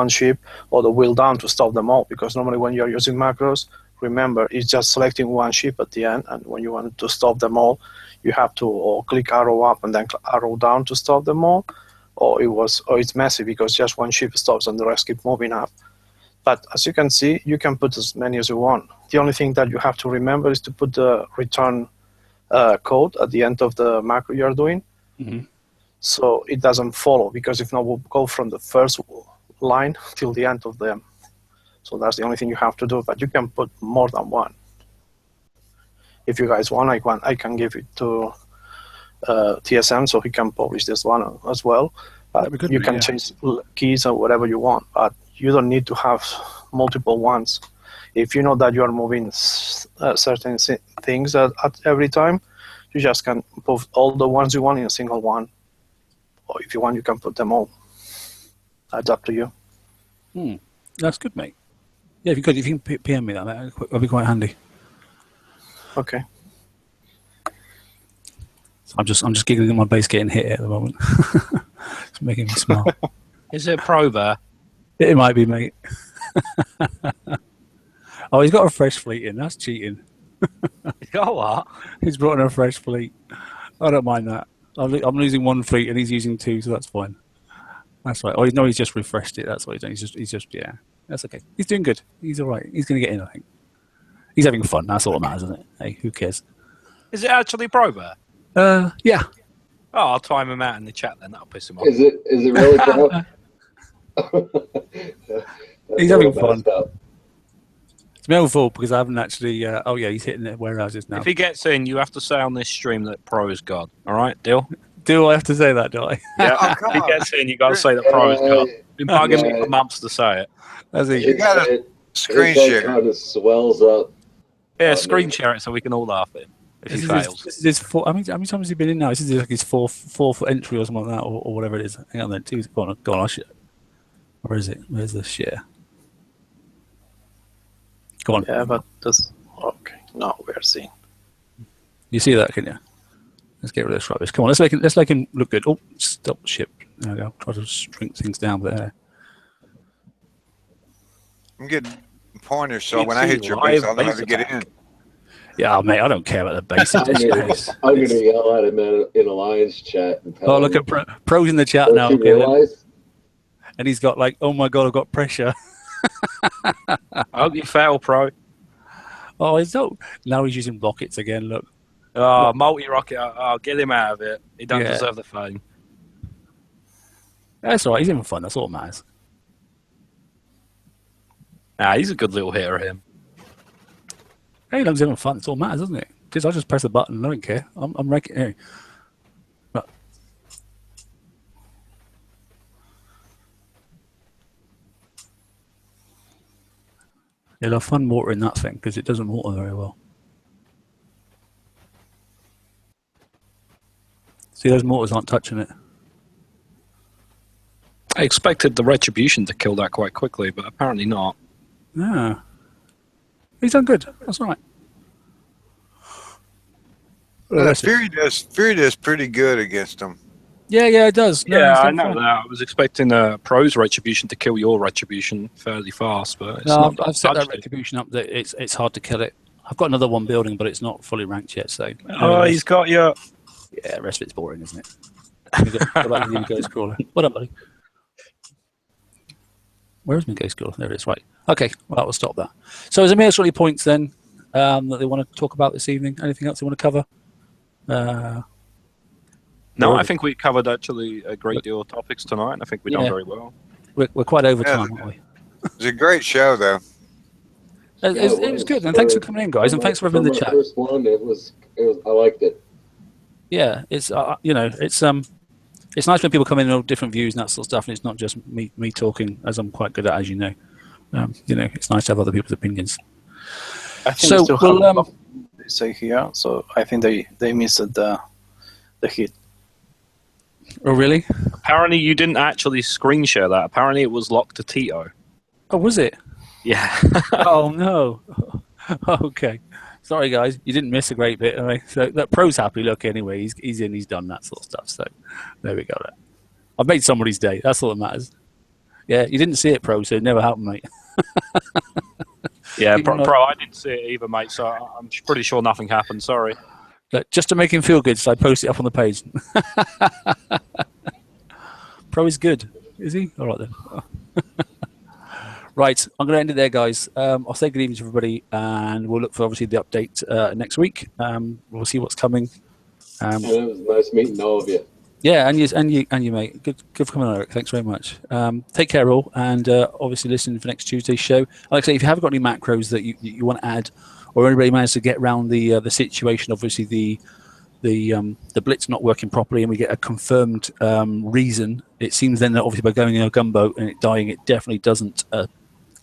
ship, or the wheel down to stop them all, because normally when you're using macros, remember, it's just selecting one ship at the end, and when you want to stop them all, you have to or click arrow up and then arrow down to stop them all, or it's messy because just one ship stops and the rest keep moving up. But as you can see, you can put as many as you want. The only thing that you have to remember is to put the return code at the end of the macro you're doing, so it doesn't follow, because if not, we'll go from the first line till the end of them. So that's the only thing you have to do, but you can put more than one. If you guys want, I can give it to TSM so he can publish this one as well. You can change keys or whatever you want, but you don't need to have multiple ones. If you know that you are moving certain things at every time, you just can put all the ones you want in a single one. Or if you want, you can put them all. That's up to you. That's good, mate. Yeah, if you can PM me that'd be quite handy. Okay. So I'm just giggling at my base getting hit at the moment. It's making me smile. Is it Prober? It might be, mate. Oh, he's got a fresh fleet in. That's cheating. He's got what? He's brought in a fresh fleet. I don't mind that. I'm losing 1 fleet and he's using 2, so that's fine. That's right. Oh, no, he's just refreshed it. That's what he's doing. He's just yeah. That's okay. He's doing good. He's all right. He's going to get in, I think. He's having fun. That's all that matters, isn't it? Hey, who cares? Is it actually Prober? Yeah. Oh, I'll time him out in the chat then. That'll piss him off. Is it really Pro? He's having fun. It's my own fault because I haven't actually. Oh yeah, he's hitting the warehouses now. If he gets in, you have to say on this stream that Pro is God. All right, deal? Do I have to say that? Do I? Yeah. If he gets in, you got to say that Pro is God. Been bugging me for months to say it. You got to screen share. Kind of swells up. Yeah, screen share it so we can all laugh at him if he fails. This is his how many times has he been in now? This is like his fourth entry or something like that, or whatever it is. Hang on then. Go on. I'll share. Where is it? Where's the share? Go on. Yeah, but this. Okay. No, we're seeing. You see that, can you? Let's get rid of this rubbish. Come on, let's make him look good. Oh, stop ship. There we go. Try to shrink things down there. I'm getting pointers, so when I hit your base, I'll know how to get in. Yeah, mate, I don't care about the base. I'm going to yell at him in Alliance chat. And tell look at Pro's in the chat now. And he's got like, oh my God, I've got pressure. I hope you fail, Pro. Oh, he's not. Now he's using rockets again, look. Oh, multi-rocket. I'll get him out of it. He doesn't deserve the fame. That's all right. He's having fun. That's all that matters. Nah, he's a good little hitter, him. Hey, he's having fun. It's all that matters, doesn't it? Because I just press the button. I don't care. I'm wrecking. Hey. But, you'll have fun watering that thing because it doesn't water very well. See, those mortars aren't touching it. I expected the Retribution to kill that quite quickly, but apparently not. Yeah. He's done good. That's all right. Fury does pretty good against them. Yeah, it does. No, yeah, I know that. I was expecting Pro's Retribution to kill your Retribution fairly fast, but it's not. I've set that Retribution up that it's hard to kill it. I've got another one building, but it's not fully ranked yet. So. Oh, he's got your. Yeah, the rest of it's boring, isn't it? Go back to the Ghost Crawler. What up, buddy? Where is my Ghost Crawler? There it is. Right. Okay. Well, we'll stop that. So, is there any points then that they want to talk about this evening? Anything else they want to cover? No, I think we covered actually a great deal of topics tonight, and I think we've done very well. We're quite over time, aren't we? It was a great show, though. It was good, and thanks for coming in, guys, and thanks for having the chat. First one, it was. I liked it. Yeah, it's it's nice when people come in with all different views and that sort of stuff, and it's not just me talking, as I'm quite good at, as you know. It's nice to have other people's opinions. I think So, they still well, have they say here, so I think they missed the hit. Oh, really? Apparently, you didn't actually screen share that. Apparently, it was locked to Tito. Oh, was it? Yeah. Oh, no. Okay. Sorry, guys. You didn't miss a great bit. All right. So that Pro's happy. Look, anyway, he's in. He's done that sort of stuff. So there we go. I've made somebody's day. That's all that matters. Yeah, you didn't see it, Pro, so it never happened, mate. Yeah, Pro, I didn't see it either, mate, so I'm pretty sure nothing happened. Sorry. Look, just to make him feel good, so I post it up on the page. Pro is good. Is he? All right, then. Right, I'm going to end it there, guys. I'll say good evening to everybody, and we'll look for, obviously, the update next week. We'll see what's coming. And it was nice meeting all of you. Yeah, and you, mate. Good for coming on, Eric. Thanks very much. Take care, all, and obviously listen for next Tuesday's show. Like I say, if you have got any macros that you want to add, or anybody managed to get around the situation, obviously the blitz not working properly, and we get a confirmed reason. It seems then that obviously by going in a gunboat and it dying, it definitely doesn't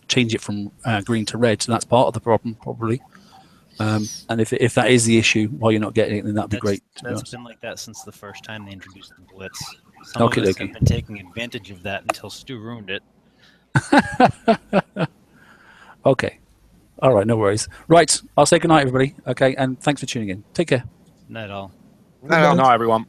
change it from green to red. So that's part of the problem, probably. And if that is the issue, why you're not getting it, then that'd be great. That's been like that since the first time they introduced the blitz. Some of us have been taking advantage of that until Stu ruined it. Okay. All right, no worries. Right, I'll say goodnight, everybody. Okay, and thanks for tuning in. Take care. Not at all. No, everyone.